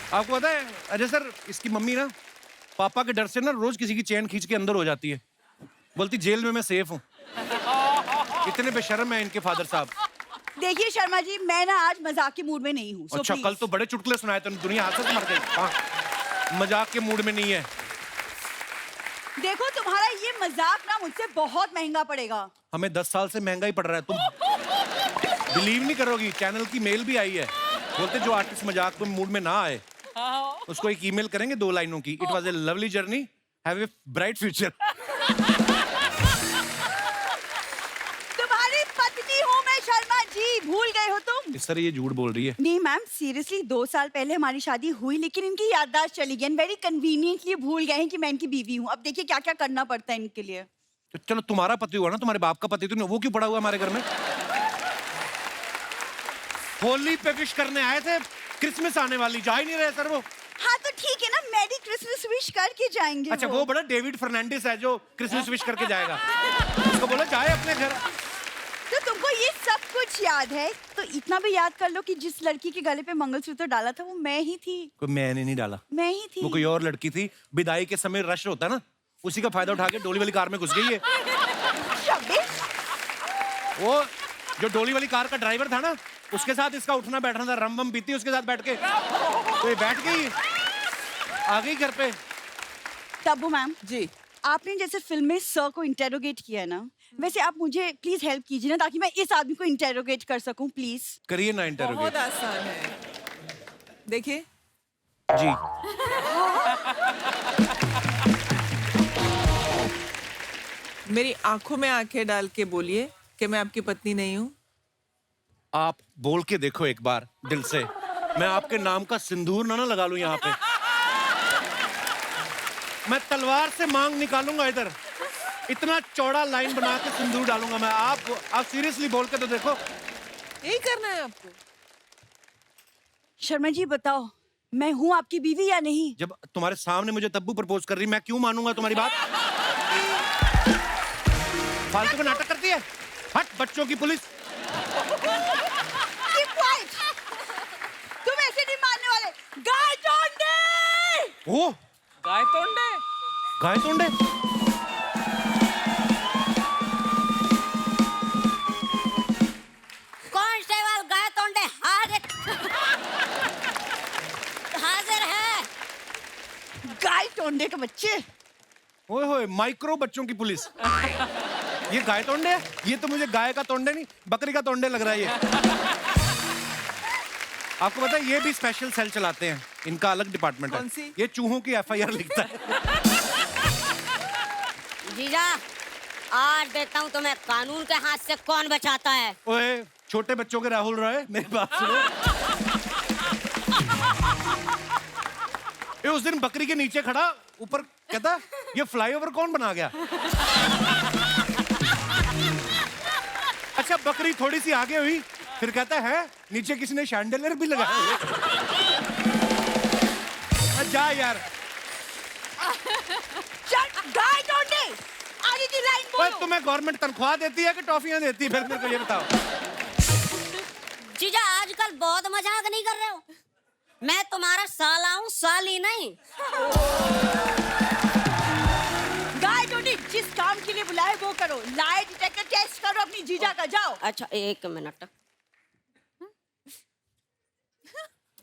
आपको पता है अजय सर, इसकी मम्मी ना पापा के डर से ना रोज किसी की चेन खींच के अंदर हो जाती है, बोलती जेल में मैं सेफ हूँ। इतने बेशर्म है इनके फादर साहब। देखिए शर्मा जी, मैं ना आज मजाक के मूड में नहीं हूँ। अच्छा, कल तो बड़े चुटकुले सुनाए थे, दुनिया हाथ से मर गई। हाँ, मजाक के मूड में नहीं है। देखो तुम्हारा ये मजाक ना मुझसे बहुत महंगा पड़ेगा। हमें 10 साल से महंगा ही पड़ रहा है। तुम बिलीव नहीं करोगी, चैनल की मेल भी आई है, बोलते जो आर्टिस्ट मजाक में मूड में ना आए उसको एक ईमेल करेंगे 2 लाइनों की, it was a lovely journey, have a bright future. तुम्हारी पत्नी हूँ मैं शर्मा जी, भूल गए हो तुम? इस तरह ये झूठ बोल रही है। नहीं मैम, सीरियसली 2 साल पहले हमारी शादी हुई, लेकिन इनकी याददाश्त चली गई। वेरी कन्वीनियंटली भूल गए हैं कि मैं इनकी बीवी हूँ। अब देखिए क्या क्या करना पड़ता है इनके लिए। तो चलो तुम्हारा पति हुआ ना, तुम्हारे बाप का पति तो नहीं, वो क्यों पड़ा हुआ हमारे घर में? होली पे विश करने आए थे, क्रिसमस आने वाली, जा ही नहीं रहे सर वो। हाँ तो ठीक है ना, मैरी क्रिसमस विश करके जाएंगे। अच्छा, वो बड़ा डेविड फर्नांडिस है जो क्रिसमस विश करके जाएगा, उसको बोलो जाए अपने घर। तो तुमको ये सब कुछ याद है, तो इतना भी याद कर लो कि जिस लड़की के गले पे मंगलसूत्र डाला था वो मैं ही थी। कोई मैंने नहीं डाला, मैं ही थी। वो कोई और लड़की थी। विदाई के समय रश होता है ना, उसी का फायदा उठा के डोली वाली कार में घुस गई है। वो जो डोली वाली कार का ड्राइवर था ना, उसके साथ इसका उठना बैठना था, रम वम पीती उसके साथ बैठ के, तो ये बैठ गई, आ गई घर पे। तब्बू मैम जी, आपने जैसे फिल्म में सर को इंटेरोगेट किया है ना, वैसे आप मुझे प्लीज हेल्प कीजिए ना, ताकि मैं इस आदमी को इंटेरोगेट कर सकूं। प्लीज करिए ना इंटरव्यू। बहुत आसान है। देखिए जी। मेरी आंखों में आंखें डाल के बोलिए कि मैं आपकी पत्नी नहीं हूँ। आप बोल के देखो एक बार दिल से, मैं आपके नाम का सिंदूर ना लगा लूं यहाँ पे, मैं तलवार से मांग निकालूंगा इधर, इतना चौड़ा लाइन बना के सिंदूर डालूंगा मैं। आप सीरियसली बोल के तो देखो। यही करना है आपको? शर्मा जी बताओ, मैं हूँ आपकी बीवी या नहीं? जब तुम्हारे सामने मुझे तब्बू प्रपोज कर रही, मैं क्यों मानूंगा तुम्हारी बात? फालतू का नाटक करती है। हट, बच्चों की पुलिस। Keep quiet! तुम ऐसे नहीं मानने वाले। गाय तोंडे! ओ, गाय तोंडे? गाय तोंडे? कांस्टेबल गाय तोंडे हाजिर है। गाय तोंडे के बच्चे। ओए होए, माइक्रो बच्चों की पुलिस। ये गाय तोंडे है? ये तो मुझे गाय का तोंडे नहीं, बकरी का तोंडे लग रहा है ये। आपको पता है ये भी स्पेशल सेल चलाते हैं, इनका अलग डिपार्टमेंट है। कौन सी? ये चूहों की FIR लिखता है। जीजा, आज देखता हूँ तुम्हें कानून के हाथ से कौन बचाता है। ओए, छोटे बच्चों के राहुल रॉय, मेरी बात सुनो। ये उस दिन बकरी के नीचे खड़ा, ऊपर कहता ये फ्लाईओवर कौन बना गया? अच्छा, बकरी थोड़ी सी आगे हुई, फिर कहता है नीचे किसी ने शैंडलियर भी लगाया हुआ है। जा यार। चल गाय तोंडे, आगे की लाइन ओए, बोलो। तुम्हें गवर्नमेंट तनख्वाह देती है कि टॉफियां देती है? फिर मेरे को ये बताओ। जीजा, आजकल बहुत मजाक नहीं कर रहे हो? मैं तुम्हारा साला हूँ, साली नहीं। गाय तोंडे, जिस काम के लिए बुलाए वो करो। लाई डिटेक्टर टेस्ट करो अपनी जीजा का, जाओ। अच्छा, 1 मिनट।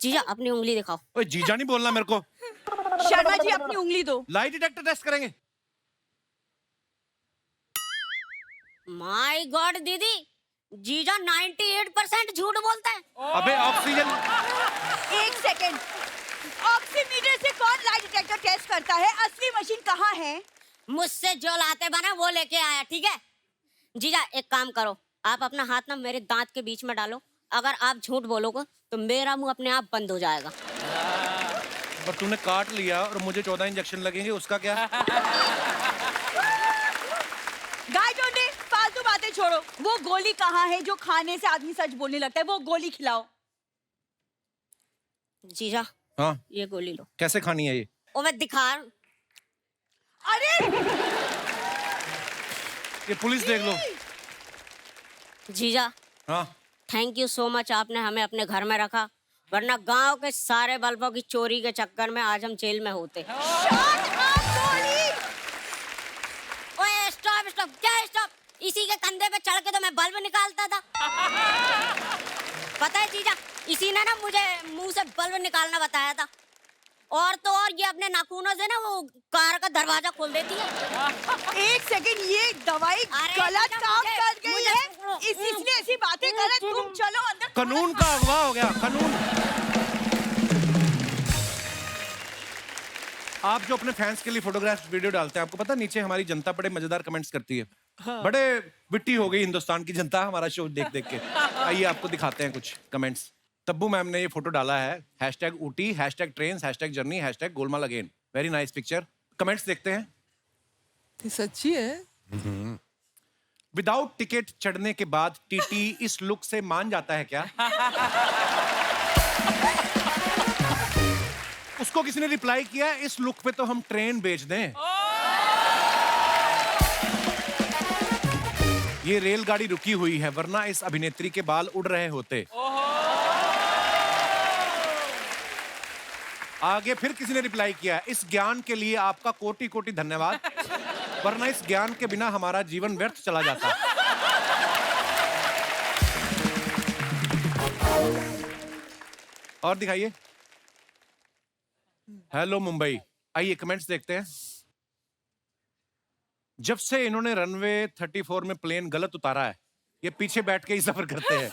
जीजा अपनी उंगली दिखाओ। ओए जीजा नहीं बोलना मेरे को। शर्मा जी अपनी उंगली दो। लाई डिटेक्टर टेस्ट करेंगे। माय गॉड दीदी, जीजा 98% झूठ बोलता है। अबे ऑक्सीजन। एक सेकंड, ऑक्सीमीटर से कौन लाई डिटेक्टर टेस्ट करता है? असली मशीन कहाँ है? मुझसे जो लाते बना वो लेके आया, ठीक है? जीजा एक काम करो, आप अपना हाथ ना मेरे दांत के बीच में डालो। अगर आप झूठ बोलोगे तो मेरा मुंह अपने आप बंद हो जाएगा। पर तूने काट लिया और मुझे 14 इंजेक्शन लगेंगे, उसका क्या? गाय टोंडे, फालतू बातें छोड़ो। वो गोली कहाँ है जो खाने से आदमी सच बोलने लगता है? वो गोली खिलाओ। जीजा हाँ ये गोली लो। कैसे खानी है ये? ओ मैं दिखा रहा हूं। अरे ये पुलिस देख लो। जीजा हाँ थैंक यू सो मच, आपने हमें अपने घर में रखा, वरना गांव के सारे बल्बों की चोरी के चक्कर में आज हम जेल में होते। ओए स्टॉप स्टॉप, क्या स्टॉप? इसी के कंधे पे चढ़ के तो मैं बल्ब निकालता था। पता है जीजा, इसी ने ना मुझे मुंह से बल्ब निकालना बताया था। और तो और ये अपने नाखूनों से ना वो कार का दरवाजा खोल देती है। एक सेकंड, ये दवाई गलत काम कर गई है, इसलिए ऐसी बातें कर रहे। तुम चलो अंदर। कानून का अगवा हो गया, कानून। आप जो अपने फैंस के लिए फोटोग्राफ्स वीडियो डालते हैं, आपको पता नीचे हमारी जनता बड़े मजेदार कमेंट्स करती है। बड़े विट्टी हो गई हिंदुस्तान की जनता हमारा शो देख देख के। आइए आपको दिखाते हैं कुछ कमेंट्स। तब्बू मैम ने ये फोटो डाला है, #Ooty, #trains, #journey, #Golmaal again. Very nice picture. Comments देखते हैं। ये सच्ची है? विदाउट टिकट चढ़ने के बाद टीटी इस लुक से मान जाता है क्या? उसको किसी ने रिप्लाई किया, इस लुक पे तो हम ट्रेन बेच दें। ये रेलगाड़ी रुकी हुई है, वरना इस अभिनेत्री के बाल उड़ रहे होते। आगे फिर किसी ने रिप्लाई किया, इस ज्ञान के लिए आपका कोटि कोटि धन्यवाद, वरना इस ज्ञान के बिना हमारा जीवन व्यर्थ चला जाता। और दिखाइए। हेलो मुंबई। आइए कमेंट्स देखते हैं। जब से इन्होंने रनवे 34 में प्लेन गलत उतारा है, ये पीछे बैठ के ही सफर करते हैं।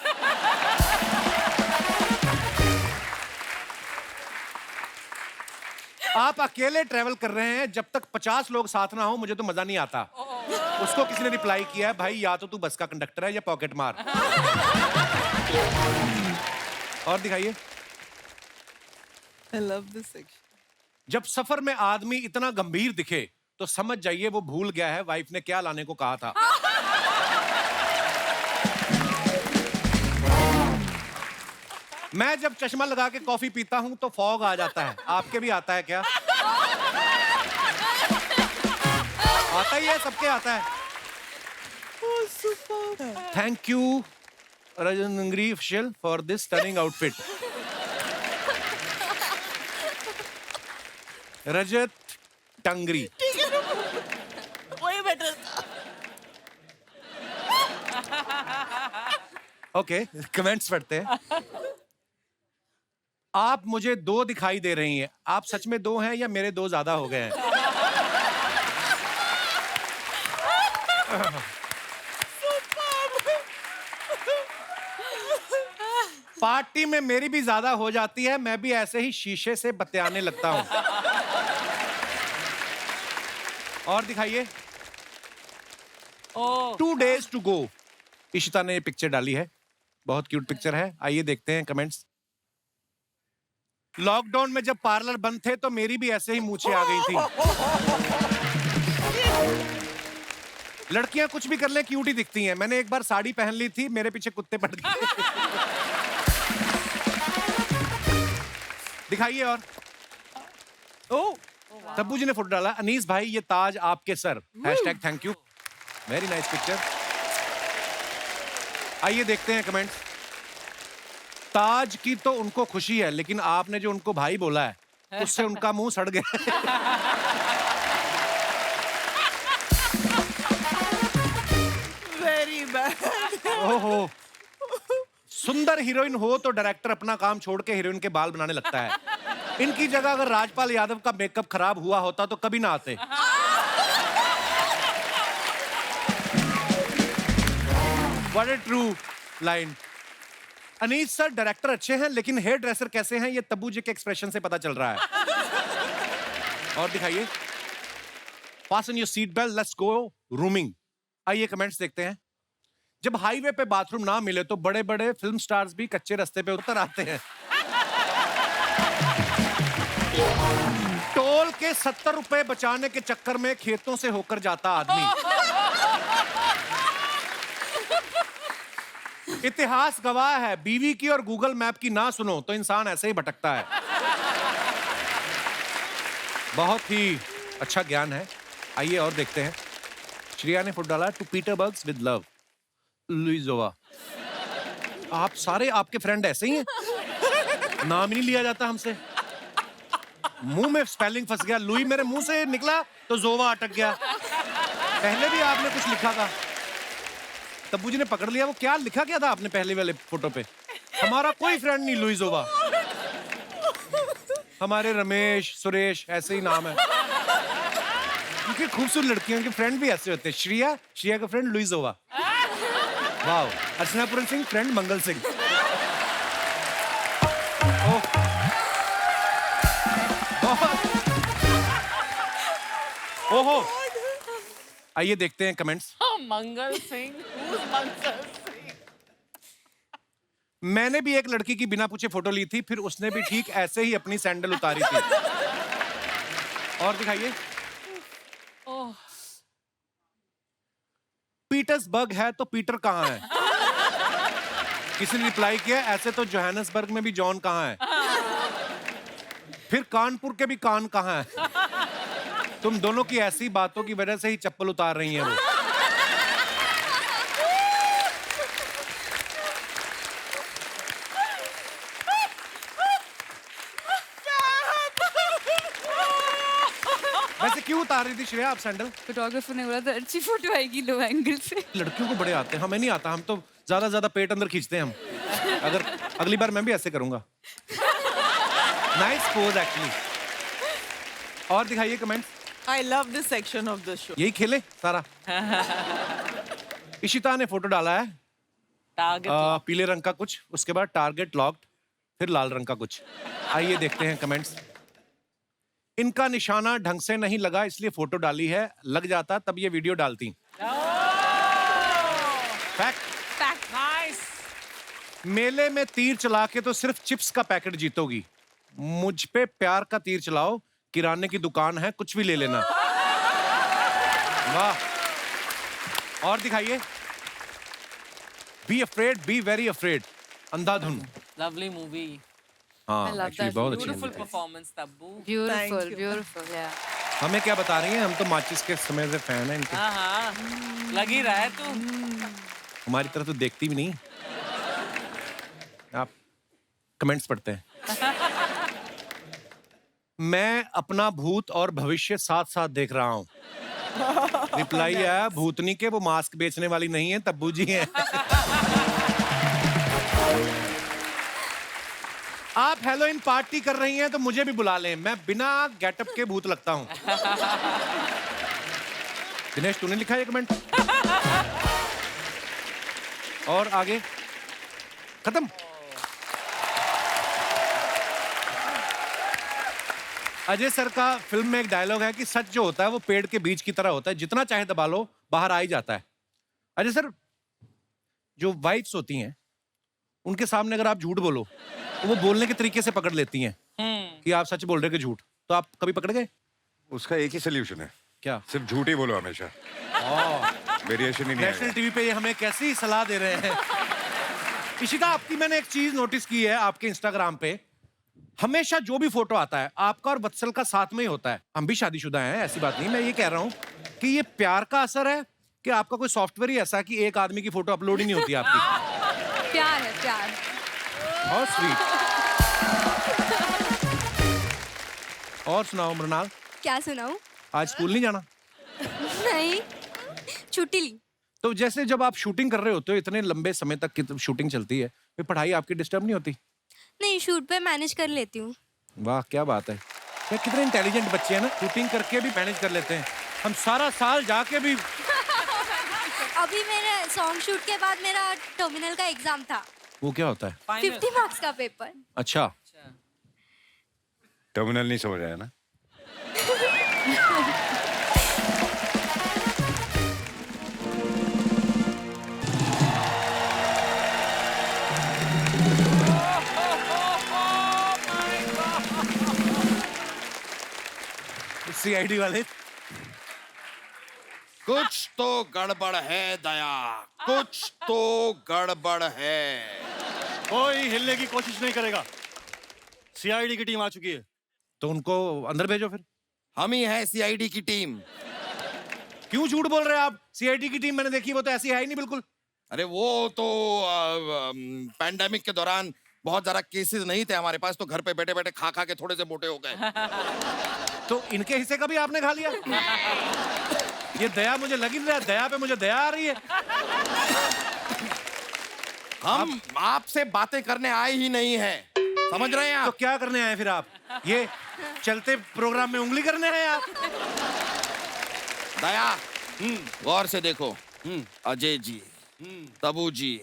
आप अकेले ट्रेवल कर रहे हैं, जब तक 50 लोग साथ ना हो मुझे तो मजा नहीं आता। उसको किसी ने रिप्लाई किया है, भाई या तो तू बस का कंडक्टर है या पॉकेट मार। और दिखाइए। I love this section. जब सफर में आदमी इतना गंभीर दिखे तो समझ जाइए वो भूल गया है वाइफ ने क्या लाने को कहा था। मैं जब चश्मा लगा के कॉफी पीता हूं तो फॉग आ जाता है। आपके भी आता है क्या? आता ही है, सबके आता है। Oh, super. थैंक यू रजनंगरी official for this stunning outfit. Rajat Tangri. वही बेटर था। ओके कमेंट्स पढ़ते हैं। आप मुझे 2 दिखाई दे रही हैं, आप सच में 2 हैं या मेरे 2 ज्यादा हो गए हैं? पार्टी में मेरी भी ज्यादा हो जाती है, मैं भी ऐसे ही शीशे से बतियाने लगता हूं। और दिखाइए। 2 days to go। इशिता ने ये पिक्चर डाली है, बहुत क्यूट पिक्चर है। आइए देखते हैं कमेंट्स। लॉकडाउन में जब पार्लर बंद थे तो मेरी भी ऐसे ही मूंछें आ गई थी। लड़कियां कुछ भी कर ले क्यूट ही दिखती हैं। मैंने एक बार साड़ी पहन ली थी, मेरे पीछे कुत्ते पड़ गए। दिखाइए। और तब्बू जी ने फोटो डाला, अनीस भाई ये ताज आपके sir, #thank you. Very nice picture. आइए देखते हैं कमेंट्स। ताज की तो उनको खुशी है, लेकिन आपने जो उनको भाई बोला है उससे उनका मुंह सड़ गया। Very bad. ओहो सुंदर हीरोइन हो तो डायरेक्टर अपना काम छोड़ के हीरोइन के बाल बनाने लगता है। इनकी जगह अगर राजपाल यादव का मेकअप खराब हुआ होता तो कभी ना आते। What a true line. Anees sir director अच्छे हैं लेकिन हेयर ड्रेसर कैसे हैं ये तब्बू जी के एक्सप्रेशन से पता चल रहा है। और दिखाइए। Fasten your seat belt, let's go rooming. आइए कमेंट्स देखते हैं। जब हाईवे पे बाथरूम ना मिले तो बड़े बड़े फिल्म स्टार्स भी कच्चे रास्ते पे उतर आते हैं। टोल के 70 रुपए बचाने के चक्कर में खेतों से होकर जाता आदमी। इतिहास गवाह है, बीवी की और गूगल मैप की ना सुनो तो इंसान ऐसे ही भटकता है। बहुत ही अच्छा ज्ञान है। आइए और देखते हैं। श्रेया ने फुट डाला टू पीटरबर्ग्स विद लव लुइजोवा। आप सारे आपके फ्रेंड ऐसे ही हैं? नाम ही नहीं लिया जाता हमसे। मुंह में स्पेलिंग फंस गया। लुई मेरे मुंह से निकला तो जोवा अटक गया। पहले भी आपने कुछ लिखा था, तब्बू जी ने पकड़ लिया। वो क्या लिखा क्या था आपने पहले वाले फोटो पे? हमारा कोई फ्रेंड नहीं लुइजोवा। हमारे रमेश सुरेश ऐसे ही नाम है। क्योंकि खूबसूरत लड़कियों के फ्रेंड भी ऐसे होते हैं। श्रेया का friend लुइजोवा। Wow. Archana Puran Singh friend Mangal Singh. ओहो। आइए देखते हैं कमेंट्स। मंगल सिंह। मैंने भी एक लड़की की बिना पूछे फोटो ली थी, फिर उसने भी ठीक ऐसे ही अपनी सैंडल उतारी थी। और दिखाइए। पीटर्सबर्ग है तो पीटर कहाँ है? किसी ने रिप्लाई किया ऐसे तो जोहानसबर्ग में भी जॉन कहाँ है? फिर कानपुर के भी कान कहाँ है? तुम दोनों की ऐसी बातों की वजह से ही चप्पल उतार रही हैं वो। वैसे क्यों उतार रही थी श्रेया आप सैंडल? फोटोग्राफर ने बोला था अच्छी फोटो आएगी लो एंगल से। लड़कियों को बड़े आते हैं, हमें नहीं आता। हम तो ज्यादा पेट अंदर खींचते हैं हम। अगर अगली बार मैं भी ऐसे करूंगा। Nice pose actually. और दिखाइए comment. I love this section of the show. यही खेले सारा। इशिता ने फोटो डाला है पीले रंग का कुछ, उसके बाद टारगेट लॉक्ड, फिर लाल रंग का कुछ। आइए देखते हैं कमेंट्स। इनका निशाना ढंग से नहीं लगा इसलिए फोटो डाली है, लग जाता तब ये वीडियो डालती। फैक्ट। Nice. मेले में तीर चला के तो सिर्फ चिप्स का पैकेट जीतोगी। मुझ पे प्यार का तीर चलाओ, किराने की दुकान है कुछ भी ले लेना। वाह। और दिखाइए। Be afraid be very afraid, Andhadhun. Lovely movie. हाँ I love एक्चुअली that. बहुत अच्छी Beautiful movie है। performance, Tabbu. ब्यूटीफुल ब्यूटीफुल या हमें क्या बता रही हैं? हम तो माचिस के समय से फैन हैं इनके। हाँ लग ही रहा है तू। हमारी तरफ तो देखती भी नहीं। आप कमेंट्स पढ़ते हैं। मैं अपना भूत और भविष्य साथ साथ देख रहा हूं। रिप्लाई आया भूतनी के, वो मास्क बेचने वाली नहीं है, तब्बू जी हैं। आप हेलोइन पार्टी कर रही हैं तो मुझे भी बुला लें, मैं बिना गेटअप के भूत लगता हूं। दिनेश तूने लिखा है कमेंट। और आगे खत्म। अजय सर का फिल्म में एक डायलॉग है कि सच जो होता है वो पेड़ के बीज की तरह होता है, जितना चाहे दबा लो बाहर आ ही जाता है। अजय सर, जो वाइफ्स होती हैं उनके सामने अगर आप झूठ बोलो तो वो बोलने के तरीके से पकड़ लेती हैं कि आप सच बोल रहे हो कि झूठ। तो आप कभी पकड़ गए? उसका एक ही सोल्यूशन है, क्या? सिर्फ झूठ ही बोलो हमेशा। वेरिएशन ही नहीं नेशनल आएगा। टीवी पे ये हमें कैसी सलाह दे रहे हैं। इशिता, आपकी मैंने एक चीज नोटिस की है, आपके इंस्टाग्राम पे हमेशा जो भी फोटो आता है आपका और वत्सल का साथ में ही होता है। हम भी शादीशुदा हैं, ऐसी बात नहीं। मैं ये कह रहा हूँ कि ये प्यार का असर है कि आपका कोई सॉफ्टवेयर ही ऐसा है कि एक आदमी की फोटो अपलोड ही नहीं होती आपकी। प्यार है प्यार। बहुत स्वीट। और सुनाओ मृणाल, क्या सुनाऊं? आज स्कूल नहीं जाना? नहीं, छुट्टी ली। तो जैसे जब आप शूटिंग कर रहे होते हो इतने लंबे समय तक की शूटिंग चलती है, फिर पढ़ाई आपकी डिस्टर्ब नहीं होती? नहीं, शूट पे मैनेज कर लेती हूँ। वाह क्या बात है, ये कितने इंटेलिजेंट बच्चे हैं ना, शूटिंग करके भी मैनेज कर लेते हैं। हम सारा साल जाके भी। अभी मेरे सॉन्ग शूट के बाद मेरा टर्मिनल का एग्जाम था। वो क्या होता है? 50 मार्क्स का पेपर। अच्छा, टर्मिनल नहीं समझ आया ना? सीआईडी वाले। कुछ तो गड़बड़ है दया, कुछ तो गड़बड़ है। कोई हिलने की कोशिश नहीं करेगा। सीआईडी की टीम आ चुकी है। तो उनको अंदर भेजो फिर। हम ही हैं सीआईडी की टीम। क्यों झूठ बोल रहे हैं आप? सीआईडी की टीम मैंने देखी, वो तो ऐसी है ही नहीं बिल्कुल। अरे वो तो पैंडेमिक के दौरान बहुत ज्यादा केसेस नहीं थे हमारे पास, तो घर पे बैठे बैठे खा खा के थोड़े से मोटे हो गए। तो इनके हिस्से का भी आपने खा लिया? ये दया मुझे लग ही नहीं रहा, दया पे मुझे दया आ रही है। हम आपसे बातें करने आए ही नहीं हैं, समझ रहे हैं तो आप? क्या करने आए फिर आप? ये चलते प्रोग्राम में उंगली करने हैं आप? दया, गौर से देखो, अजय जी, तबू जी,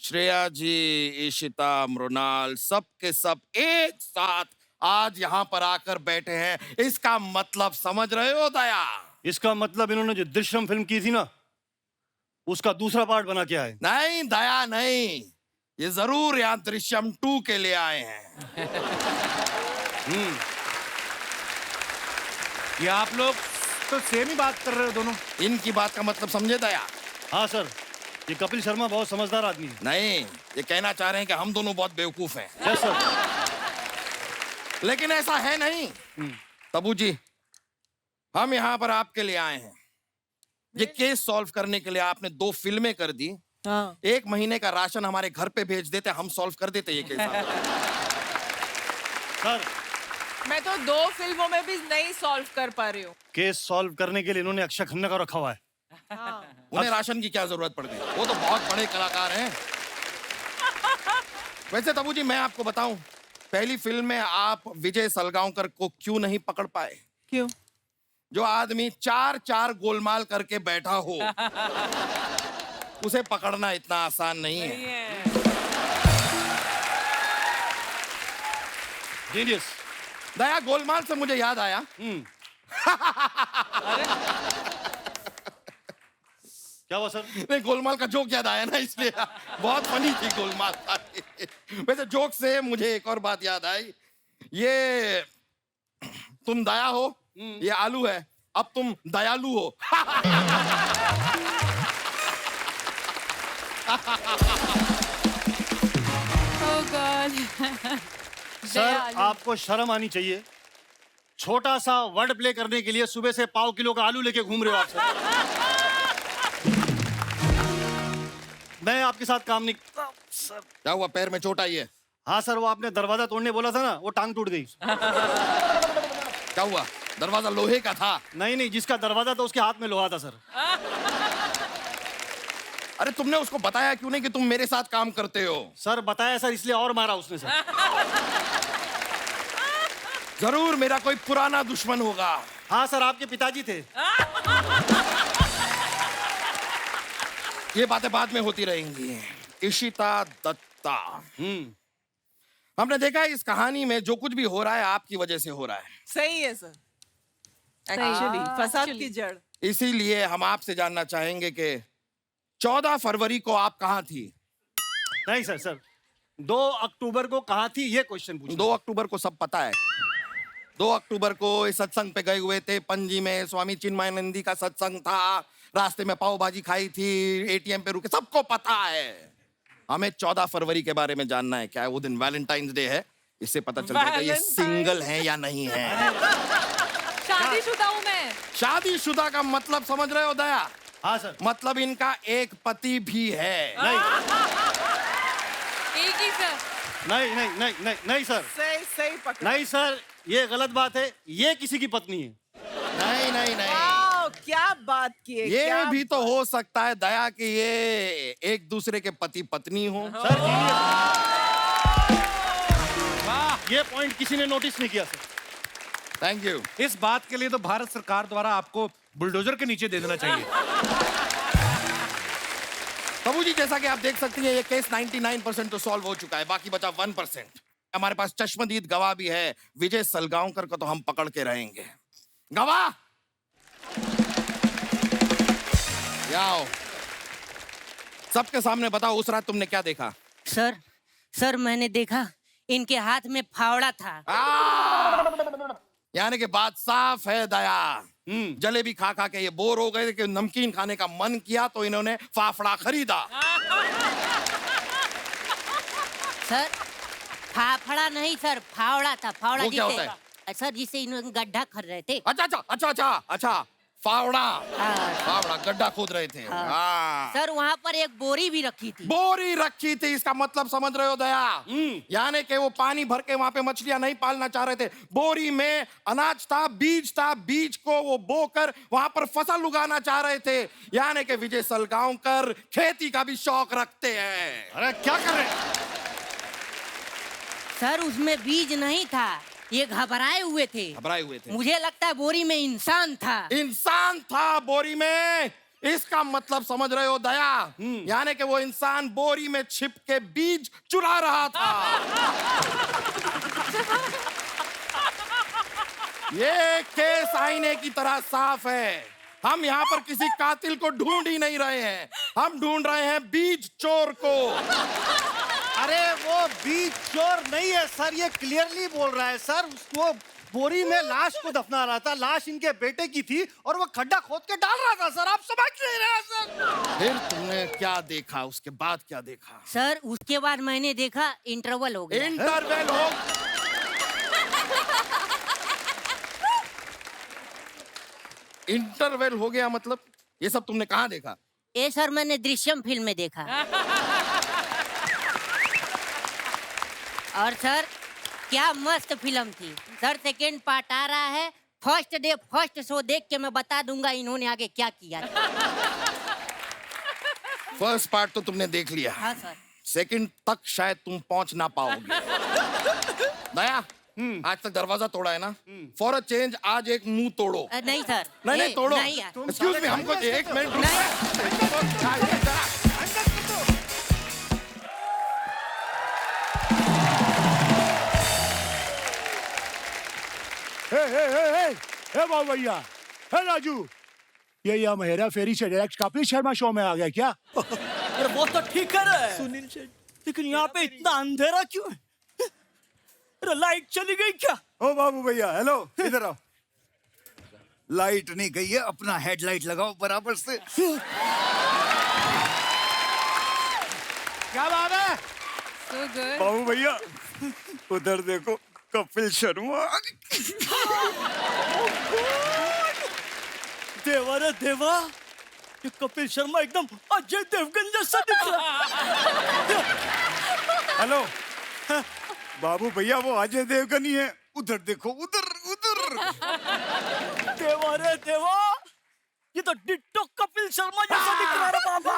श्रेया जी, ईशिता, मृणाल, सब के सब एक साथ आज यहाँ पर आकर बैठे हैं। इसका मतलब समझ रहे हो दया? इसका मतलब इन्होंने जो दृश्यम फिल्म की थी ना, उसका दूसरा पार्ट बना के आए। नहीं दया नहीं, ये जरूर यहाँ दृश्यम 2 के लिए आए हैं। ये आप लोग तो सेम ही बात कर रहे हो दोनों। इनकी बात का मतलब समझे दया? हाँ सर, ये कपिल शर्मा बहुत समझदार आदमी है। नहीं, ये कहना चाह रहे हैं कि हम दोनों बहुत बेवकूफ हैं। Yes sir. लेकिन ऐसा है नहीं। तबू जी, हम यहाँ पर आपके लिए आए हैं। ये केस सॉल्व करने के लिए आपने 2 फिल्में कर दी। हाँ। 1 महीने का राशन हमारे घर पे भेज देते, हम सॉल्व कर देते ये केस। सर, मैं तो 2 फिल्मों में भी नहीं सॉल्व कर पा रही हूँ। केस सॉल्व करने के लिए इन्होंने अक्षय खन्ना को रखा हुआ है। उन्हें राशन की क्या जरूरत पड़ गई? वो तो बहुत बड़े कलाकार हैं। वैसे तबू जी, मैं आपको बताऊं, पहली फिल्म में आप विजय सलगांवकर को क्यों नहीं पकड़ पाए? क्यों? जो आदमी 4 गोलमाल करके बैठा हो, उसे पकड़ना इतना आसान नहीं है। जीनियस। दया, गोलमाल से मुझे याद आया। क्या हुआ सर? नहीं, गोलमाल का जोक याद आया ना, इसलिए बहुत फनी थी गोलमाल। वैसे जोक से मुझे एक और बात याद आई। ये तुम दया हो, ये आलू है, अब तुम दयालु हो। Oh God. सर, आपको शर्म आनी चाहिए। छोटा सा वर्ड प्ले करने के लिए सुबह से पाव किलो का आलू लेके घूम रहे हो आप सर। मैं आपके साथ काम नहीं। सर, क्या हुआ, पैर में चोट आई है? हाँ सर, वो आपने दरवाजा तोड़ने बोला था ना, वो टांग टूट गई। क्या हुआ, दरवाजा लोहे का था? नहीं नहीं, जिसका दरवाजा था उसके हाथ में लोहा था सर। अरे तुमने उसको बताया क्यों नहीं कि तुम मेरे साथ काम करते हो? सर बताया सर, इसलिए और मारा उसने सर। जरूर मेरा कोई पुराना दुश्मन होगा। हाँ सर, आपके पिताजी थे। ये बातें बाद में होती रहेंगी। इशिता दत्ता, हमने देखा है इस कहानी में जो कुछ भी हो रहा है आपकी वजह से हो रहा है। सही है सर। एक्चुअली फसाद की जड़। इसीलिए हम आपसे जानना चाहेंगे कि 14 फरवरी को आप कहाँ थी? नहीं सर, सर 2 अक्टूबर को कहाँ थी, ये क्वेश्चन पूछो। 2 अक्टूबर को सब पता है। 2 अक्टूबर को इस सत्संग पे गए हुए थे, पणजी में स्वामी चिन्मयानंदी का सत्संग था, रास्ते में पाव भाजी खाई थी, एटीएम पे रुके, सबको पता है। हमें 14 फरवरी के बारे में जानना है। क्या है वो दिन वैलेंटाइंस डे है, इससे पता चल जाएगा ये सिंगल है या नहीं है। शादीशुदा हूँ मैं। शादीशुदा का मतलब समझ रहे हो दया? हाँ सर। मतलब इनका एक पति भी है। नहीं एक ही सर। नहीं नहीं नहीं नहीं नहीं सर, सही सही पकड़ा। नहीं सर, ये गलत बात है। ये किसी की पत्नी है। नहीं नहीं नहीं, क्या बात की है, ये क्या भी तो हो सकता है दया कि ये एक दूसरे के पति पत्नी हो। सर वाह, ये पॉइंट किसी ने नोटिस नहीं किया सर। Thank you. इस बात के लिए तो भारत सरकार द्वारा आपको बुलडोजर के नीचे दे देना चाहिए। प्रभु जी, जैसा कि आप देख सकती हैं, ये केस 99% तो सॉल्व हो चुका है, बाकी बचा 1%। हमारे पास चश्मदीद गवाह भी है, विजय सलगांवकर को तो हम पकड़ के रहेंगे। गवाह आओ, सबके सामने बताओ, उस रात तुमने क्या देखा? सर मैंने देखा इनके हाथ में फावड़ा था। यानी कि बात साफ है दया। जलेबी खा खा के ये बोर हो गए कि नमकीन खाने का मन किया तो इन्होंने फाफड़ा खरीदा। सर फाफड़ा नहीं सर, फावड़ा था। फावड़ा वो क्या जिसे होता सर जिसे इन्होंने गड्ढा कर रहे थे। अच्छा, फावड़ा। हाँ। फावड़ा गड्ढा खोद रहे थे। हाँ। सर वहाँ पर एक बोरी भी रखी थी। बोरी रखी थी, इसका मतलब समझ रहे हो दया? यानी कि वो पानी भर के वहां पे मछलियां नहीं पालना चाह रहे थे। बोरी में अनाज था, बीज को वो बोकर वहां पर फसल उगाना चाह रहे थे। यानी कि विजय सलगांवकर खेती का भी शौक रखते हैं। अरे क्या कर रहे हैं? सर उसमें बीज नहीं था, ये घबराए हुए थे। मुझे लगता है बोरी में इंसान था। इंसान था बोरी में, इसका मतलब समझ रहे हो दया? यानी कि वो इंसान बोरी में छिप के बीज चुरा रहा था। ये केस आईने की तरह साफ है। हम यहाँ पर किसी कातिल को ढूंढ ही नहीं रहे हैं, हम ढूंढ रहे हैं बीज चोर को। अरे वो बीज चोर नहीं है सर, ये क्लियरली बोल रहा है सर। वो बोरी में लाश को दफना रहा था, लाश इनके बेटे की थी और वो खड्डा खोद के डाल रहा था सर। आप समझ नहीं रहे सर। फिर तुमने क्या देखा? उसके बाद क्या देखा? सर उसके बाद मैंने देखा इंटरवल हो गया। इंटरवल हो इंटरवल हो गया मतलब? ये सब तुमने कहाँ देखा? ये सर मैंने दृश्यम फिल्म में देखा। और सर क्या मस्त फिल्म थी सर। सेकेंड पार्ट आ रहा है, फर्स्ट डे फर्स्ट शो देख के मैं बता दूंगा इन्होंने आगे क्या किया। फर्स्ट पार्ट तो तुमने देख लिया। हाँ सर। सेकंड तक शायद तुम पहुंच ना पाओगे। दया, आज तक दरवाजा तोड़ा है ना? फॉर अ चेंज आज एक मुंह तोड़ो। नहीं सर। नहीं तोड़ो। नहीं यार। एक्सक्यूज मी, हमको 1 मिनट हे बाबू भैया, हे राजू, ये यहाँ हेरा फेरी से डायरेक्ट कपिल शर्मा शो में आ गया क्या? अरे वो तो ठीक कर रहा है सुनील शेठ, लेकिन यहाँ पे इतना अंधेरा क्यों है? अरे लाइट चली गई क्या? ओ बाबू भैया, हेलो, इधर आओ। लाइट नहीं गई है, अपना हेडलाइट लगाओ बराबर से। क्या बात है? So good. बाबू भैया उधर देखो, कपिल शर्मा। देवा रे देवा, ये कपिल शर्मा एकदम अजय देवगन जैसा दिख रहा। हेलो बाबू भैया, वो अजय देवगन ही है। उधर देखो, उधर उधर। देवा रे देवा, ये तो डिट्टो कपिल शर्मा जैसा दिख रहा है बाबा।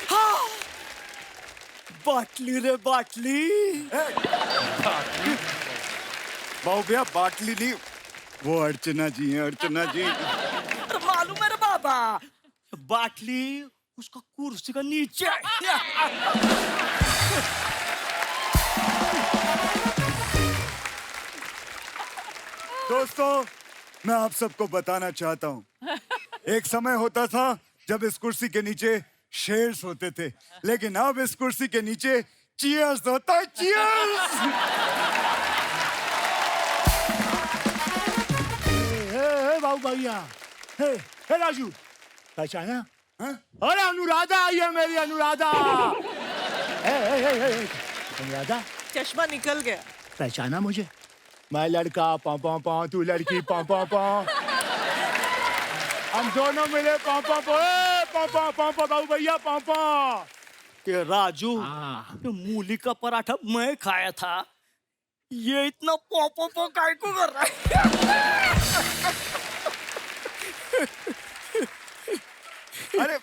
हाँ, बाटली रे बाटली। बाबू भैया बाटली नहीं, वो अर्चना जी हैं, अर्चना जी। मालूम है रे बाबा, बाटली उसका कुर्सी का नीचे है। दोस्तों, मैं आप सबको बताना चाहता हूँ, एक समय होता था जब इस कुर्सी के नीचे शेर्स होते थे, लेकिन अब इस कुर्सी के नीचे चीयर्स होता है। चीयर्स। हे बाबू भैया, हे राजू, पहचाना? अरे अनुराधा आई है मेरी, अनुराधा। अनुराधा, चश्मा निकल गया। पहचाना मुझे? मैं लड़का पौ पौ पौ, तू लड़की पौ पौ पौ, हम दोनों मिले पौ पौ पौ, पौ पौ पौ पौ, बाबू भैया पौ पौ। ये राजू, ये मूली का पराठा मैं खाया था, ये इतना पो काय को कर रहा है? अरे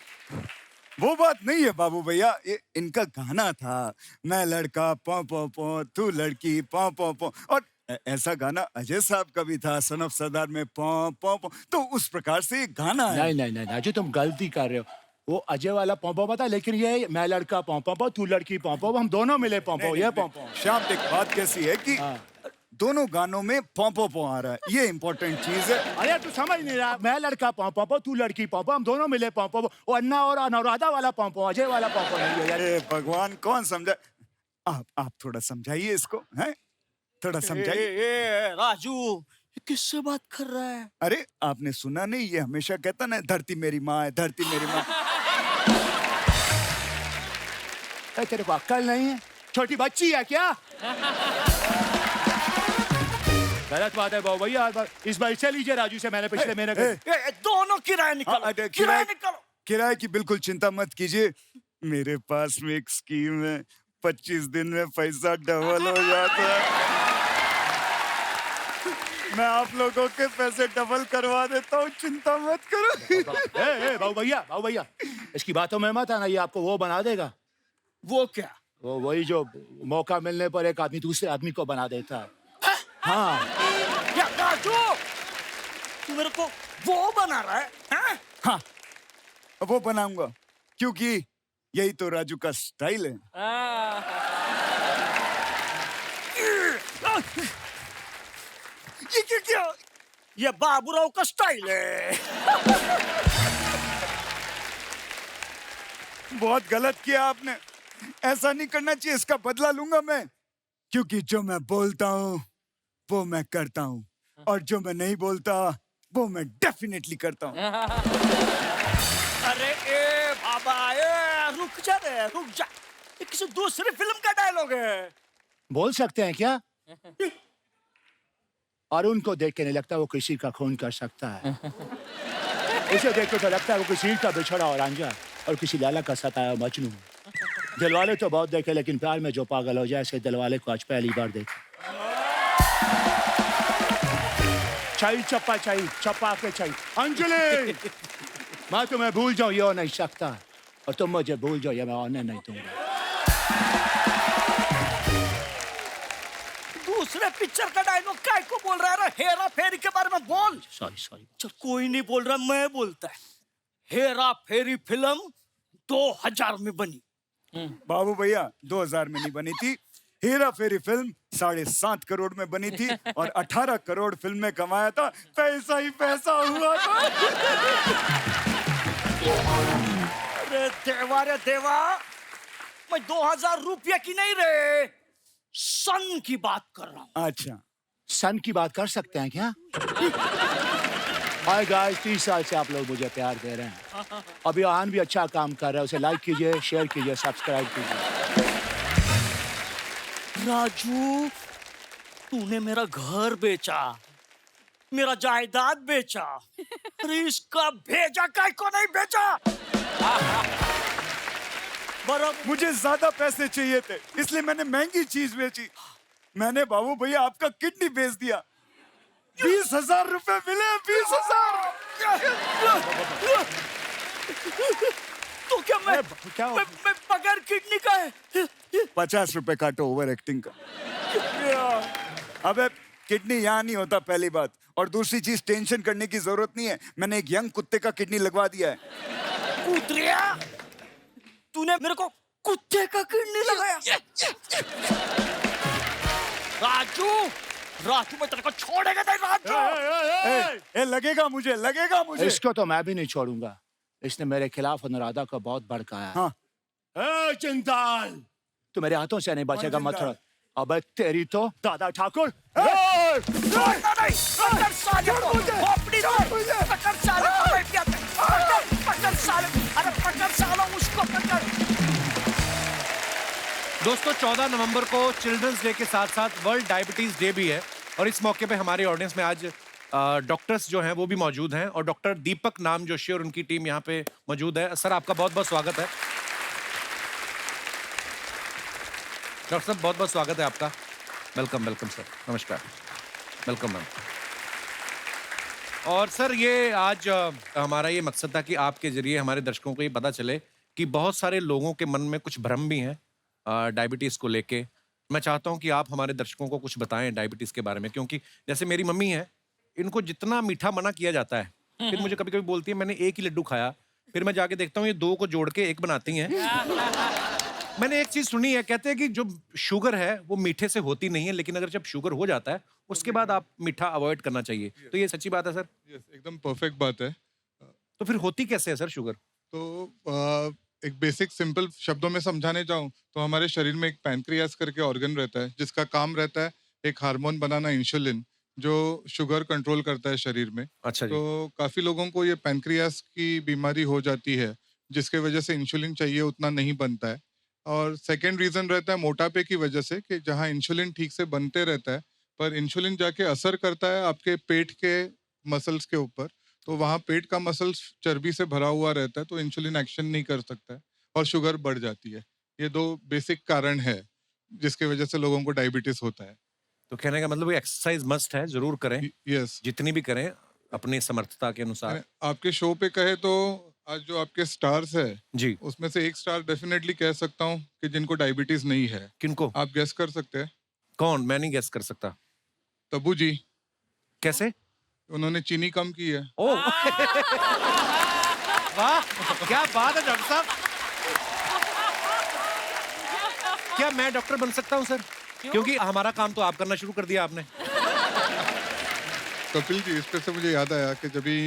वो बात नहीं है बाबू भैया, ये इनका गाना था, मैं लड़का पौ पौ पौ तू लड़की पौ पौ पौ, और ऐसा गाना अजय साहब का भी था, सन ऑफ सरदार में पौ पौ पौ, तो उस प्रकार से ये गाना है। नहीं नहीं नहीं राजू, तुम गलती कर रहे हो। वो अजय वाला पौ था, लेकिन ये मैं लड़का पौ तू लड़की पौ, हम दोनों मिले पौ, ये पौ। श्याम देख, बात कैसी है कि दोनों गानों में पौ आ रहा है, ये इम्पोर्टेंट चीज है। अरे तू समझ नहीं रहा, मैं लड़का पौ तू लड़की पौ, हम दोनों मिले पौ, वो अन्ना और अनुराधा वाला पौ, अजय वाला पौ नहीं है यार। अरे भगवान, कौन समझा? आप थोड़ा समझाइए इसको, हैं? थोड़ा समझाइए। राजू, ये किससे बात कर रहा है? अरे आपने सुना नहीं, ये हमेशा कहता ना, धरती मेरी माँ है, धरती मेरी माँ। तेरे को अक्ल नहीं है? छोटी बच्ची है क्या? गलत बात है बाबू भैया, इस बार इससे लीजिए राजू से, मैंने पिछले महीने दोनों किराए निकालो, किराए निकालो। किराए की बिल्कुल चिंता मत कीजिए, मेरे पास में एक स्कीम है, 25 दिन में पैसा डबल हो जाता है। मैं आप लोगों के पैसे डबल करवा देता हूँ, चिंता मत करो। बाबू भैया इसकी बातों में मत आना, ये आपको वो बना देगा। वो क्या? वो वही जो मौका मिलने पर एक आदमी दूसरे आदमी को बना देता है। हाँ क्या राजू, तू मेरे को वो बना रहा है? हाँ, वो बनाऊंगा, क्योंकि यही तो राजू का स्टाइल है। ये क्या? ये बाबूराव का स्टाइल है। बहुत गलत किया आपने, ऐसा नहीं करना चाहिए, इसका बदला लूंगा मैं, क्योंकि जो मैं बोलता हूँ वो मैं करता हूँ, और जो मैं नहीं बोलता वो मैं डेफिनेटली करता हूँ। अरे ए बाबा, रुक जा रे, रुक जा, ये किसी दूसरी फिल्म का डायलॉग है। बोल सकते हैं क्या? और उनको देख के नहीं लगता वो किसी का खून कर सकता है। इसे देख के तो लगता है वो किसी का बिछड़ा और रांझा और किसी लाला का सताया मजनू। दिलवाले तो बहुत देखे, लेकिन प्यार में जो पागल हो जाए, ऐसे दिलवाले को आज पहली बार देखे। चाहिए चप्पा के चाहिए। अंजलि, मैं तुम्हें भूल जाऊं ये हो नहीं सकता, और तुम मुझे भूल जाओ ये मैं होने नहीं दूंगा। दूसरे पिक्चर का डायलॉग काय को बोल रहा है? हेरा फेरी के बारे में बोल। सॉरी। चल, कोई नहीं बोल रहा, मैं बोलता है। हेरा फेरी फिल्म 2000 में बनी। बाबू भैया, 2000 में नहीं बनी थी, हेरा फेरी फिल्म 7.5 करोड़ में बनी थी, और 18 करोड़ फिल्म में कमाया था, पैसा ही पैसा हुआ था। अरे देवा, मैं 2000 रुपया की नहीं रे, सन की बात कर रहा हूँ। अच्छा, सन की बात कर सकते हैं क्या? हाय गाइस, 30 साल से आप लोग मुझे प्यार दे रहे हैं। अभी आन भी अच्छा काम कर रहा है, उसे लाइक कीजिए, शेयर कीजिए, सब्सक्राइब कीजिए। राजू, तूने मेरा घर बेचा, मेरा जायदाद बेचा, अरे इसका भेजा काय को नहीं बेचा? बराबर, मुझे ज्यादा पैसे चाहिए थे, इसलिए मैंने महंगी चीज बेची। मैंने बाबू भैया आपका किडनी बेच दिया, 20,000 रुपए मिले। 20,000। तो क्या मैं बगैर किडनी का है? 50 रुपए काटो ओवर एक्टिंग का। अबे किडनी यहाँ नहीं होता, पहली बात, और दूसरी चीज, टेंशन करने की जरूरत नहीं है, मैंने एक यंग कुत्ते का किडनी लगवा दिया है। कुत्रिया, तूने मेरे को कुत्ते का किडनी लगाया? राजू, मैं तेरे को छोड़ेगा नहीं राजू। लगेगा मुझे। इसको तो मैं भी नहीं छोड़ूंगा, इसने मेरे खिलाफ अनुराधा को बहुत भड़काया। हाँ। चिंताल, तू मेरे हाथों से नहीं बचेगा, मत छोड़। अबे तेरी तो दादा ठाकुर। दोस्तों, 14 नवंबर को चिल्ड्रंस डे के साथ साथ वर्ल्ड डायबिटीज डे भी है, और इस मौके पे हमारे ऑडियंस में आज डॉक्टर्स जो हैं वो भी मौजूद हैं, और डॉक्टर दीपक नाम जोशी और उनकी टीम यहाँ पे मौजूद है। सर, आपका बहुत बहुत स्वागत है। डॉक्टर साहब, बहुत बहुत स्वागत है आपका। वेलकम वेलकम सर, नमस्कार, वेलकम मैम। और सर ये आज हमारा ये मकसद था कि आपके जरिए हमारे दर्शकों को ये पता चले कि बहुत सारे लोगों के मन में कुछ भ्रम भी हैं डायबिटीज़ को लेके। मैं चाहता हूं कि आप हमारे दर्शकों को कुछ बताएं डायबिटीज़ के बारे में, क्योंकि जैसे मेरी मम्मी है, इनको जितना मीठा मना किया जाता है, फिर मुझे कभी कभी बोलती है मैंने एक ही लड्डू खाया, फिर मैं जाके देखता हूँ ये 2 को जोड़ के 1 बनाती हैं। मैंने एक चीज सुनी है, कहते हैं कि जो शुगर है वो मीठे से होती नहीं है, लेकिन अगर जब शुगर हो जाता है उसके बाद आप मीठा अवॉइड करना चाहिए। तो ये सच्ची बात है सर? एकदम परफेक्ट बात है। तो फिर होती कैसे है सर शुगर? तो एक बेसिक सिंपल शब्दों में समझाने जाऊं तो हमारे शरीर में एक पैनक्रियास करके ऑर्गन रहता है जिसका काम रहता है एक हार्मोन बनाना, इंसुलिन, जो शुगर कंट्रोल करता है शरीर में। अच्छा जी। तो काफी लोगों को ये पैनक्रियास की बीमारी हो जाती है जिसके वजह से इंसुलिन चाहिए उतना नहीं बनता है। और सेकेंड रीजन रहता है मोटापे की वजह से, कि जहाँ इंसुलिन ठीक से बनते रहता है पर इंसुलिन जाके असर करता है आपके पेट के मसल्स के ऊपर, तो वहाँ पेट का मसल्स चर्बी से भरा हुआ रहता है तो इंसुलिन एक्शन नहीं कर सकता है और शुगर बढ़ जाती है। ये 2 बेसिक कारण है जिसके वजह से लोगों को डायबिटीज होता है। तो कहने का मतलब एक्सरसाइज मस्ट है, जरूर करें। यस, जितनी भी करें अपनी समर्थता के अनुसार। आपके शो पे कहे तो आज जो आपके स्टार्स है जी, उसमें से एक स्टार डेफिनेटली कह सकता हूँ कि जिनको डायबिटीज नहीं है। किनको? आप गेस कर सकते हैं? कौन? मैं नहीं गेस कर सकता। तब्बू जी। कैसे? उन्होंने चीनी कम की है। ओ वाह, क्या बात है डॉक्टर साहब। क्या मैं डॉक्टर बन सकता हूँ सर? क्योंकि हमारा काम तो आप करना शुरू कर दिया आपने। कपिल जी, इस पे से मुझे याद आया कि जब भी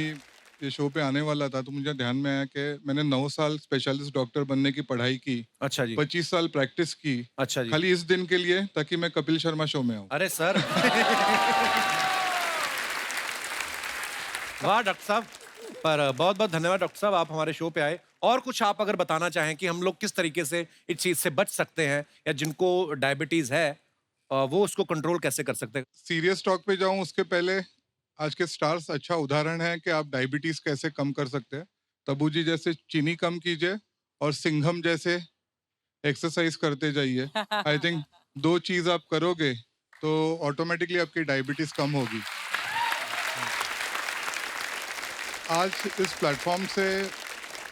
ये शो पे आने वाला था तो मुझे ध्यान में आया कि मैंने 9 साल स्पेशलिस्ट डॉक्टर बनने की पढ़ाई की। अच्छा जी। 25 साल प्रैक्टिस की। अच्छा जी। खाली इस दिन के लिए ताकि मैं कपिल शर्मा शो में आऊं। अरे सर वाह डॉक्टर साहब, पर बहुत बहुत धन्यवाद डॉक्टर साहब, आप हमारे शो पे आए। और कुछ आप अगर बताना चाहें कि हम लोग किस तरीके से इस चीज से बच सकते हैं, या जिनको डायबिटीज है वो उसको कंट्रोल कैसे कर सकते हैं? सीरियस टॉक पे जाऊं उसके पहले आज के स्टार्स अच्छा उदाहरण है कि आप डायबिटीज कैसे कम कर सकते हैं। तब्बू जी जैसे चीनी कम कीजिए और सिंघम जैसे एक्सरसाइज करते जाइए। आई थिंक 2 चीज आप करोगे तो ऑटोमेटिकली आपकी डायबिटीज कम होगी। आज इस प्लेटफॉर्म से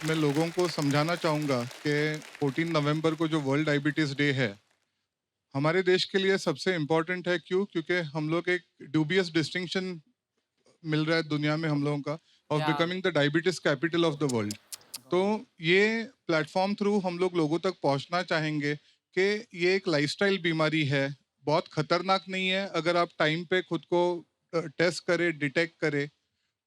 मैं लोगों को समझाना चाहूँगा कि 14 नवंबर को जो वर्ल्ड डायबिटीज़ डे है हमारे देश के लिए सबसे इम्पोर्टेंट है। क्यों? क्योंकि हम लोग एक ड्यूबियस डिस्टिंक्शन मिल रहा है दुनिया में हम लोगों का of becoming the diabetes capital of the world. तो ये प्लेटफॉर्म थ्रू हम लोग लोगों तक पहुंचना चाहेंगे कि ये एक लाइफस्टाइल बीमारी है, बहुत खतरनाक नहीं है अगर आप टाइम पे खुद को टेस्ट करें, डिटेक्ट करें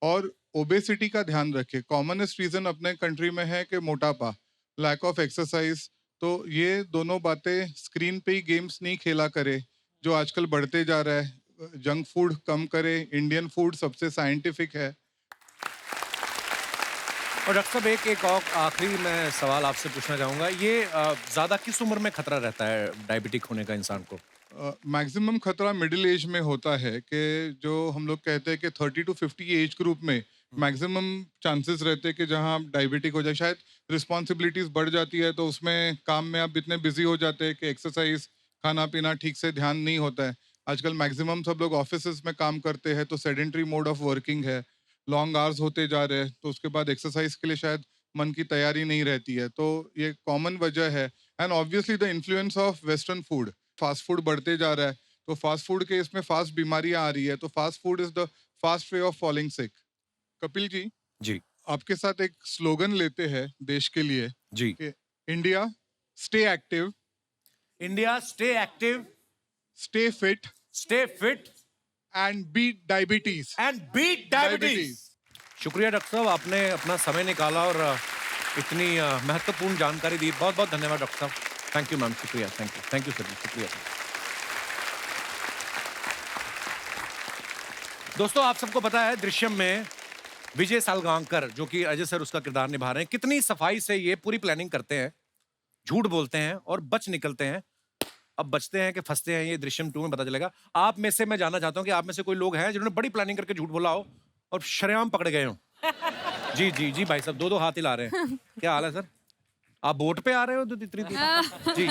और ओबेसिटी का ध्यान रखें। कॉमनेस्ट रीजन अपने कंट्री में है कि मोटापा, लैक ऑफ एक्सरसाइज। तो ये दोनों बातें स्क्रीन पे ही गेम्स नहीं खेला करे जो आजकल बढ़ते जा रहा है। जंक फूड कम करे, इंडियन फूड सबसे साइंटिफिक है। और डॉक्टर साहब एक और आखिरी मैं सवाल आपसे पूछना चाहूँगा, ये ज़्यादा किस उम्र में खतरा रहता है डायबिटिक होने का इंसान को? मैक्सिमम खतरा मिडिल एज में होता है कि जो हम लोग कहते हैं कि 30 to 50 एज ग्रुप में मैक्सिमम चांसेस रहते हैं कि जहां आप डायबिटिक हो जाए। शायद रिस्पॉन्सिबिलिटीज बढ़ जाती है तो उसमें काम में आप इतने बिजी हो जाते हैं कि एक्सरसाइज, खाना पीना ठीक से ध्यान नहीं होता है। आजकल मैक्सिमम सब लोग ऑफिस में काम करते हैं तो सेडेंटरी मोड ऑफ वर्किंग है, लॉन्ग आवर्स होते जा रहे हैं, तो उसके बाद एक्सरसाइज के लिए शायद मन की तैयारी नहीं रहती है। तो ये कॉमन वजह है। And obviously the influence of western food, fast food बढ़ते जा रहा है तो फास्ट फूड के इसमें फास्ट बीमारियां आ रही है। तो fast food is the fast way of falling sick. Kapil ji, जी आपके साथ एक स्लोगन लेते हैं देश के लिए जी। India stay active, India stay active, stay fit and beat diabetes शुक्रिया डॉक्टर साहब, आपने अपना समय निकाला और इतनी महत्वपूर्ण जानकारी दी। बहुत बहुत धन्यवाद डॉक्टर साहब। थैंक यू मैम, शुक्रिया। थैंक यू सर जी, शुक्रिया। दोस्तों, आप सबको पता है दृश्यम में विजय सालगांवकर, जो कि अजय सर उसका किरदार निभा रहे हैं, कितनी सफाई से ये पूरी प्लानिंग करते हैं, झूठ बोलते हैं और बच निकलते हैं। अब बचते हैं कि फंसते हैं, ये दृश्यम 2 में पता चलेगा। आप में से मैं जानना चाहता हूं कि आप में से कोई लोग हैं जिन्होंने बड़ी प्लानिंग करके झूठ बोला हो और शरेआम पकड़े गए हो? जी जी जी भाई साहब, 2 हाथ हिला रहे हैं। क्या हाल है सर? आप बोट पे आ रहे हो तो इतनी दूर? जी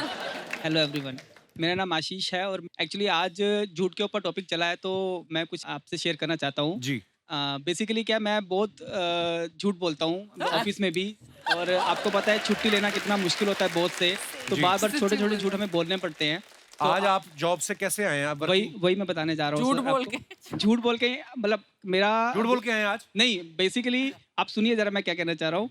हेलो एवरीवन। मेरा नाम आशीष है और एक्चुअली आज झूठ के ऊपर टॉपिक चला है तो मैं कुछ आपसे शेयर करना चाहता हूँ जी। बेसिकली क्या मैं बहुत झूठ बोलता हूँ ऑफिस में भी, और आपको पता है छुट्टी लेना कितना मुश्किल होता है बॉस से, तो जी। बार बार छोटे छोटे झूठ हमें बोलने पड़ते हैं। तो आज आप जॉब से कैसे आए हैं? आप वही मैं बताने जा रहा हूँ। झूठ बोल के मतलब मेरा झूठ बोल के आए हैं आज? नहीं, बेसिकली आप सुनिए जरा मैं क्या कहना चाह रहा हूँ।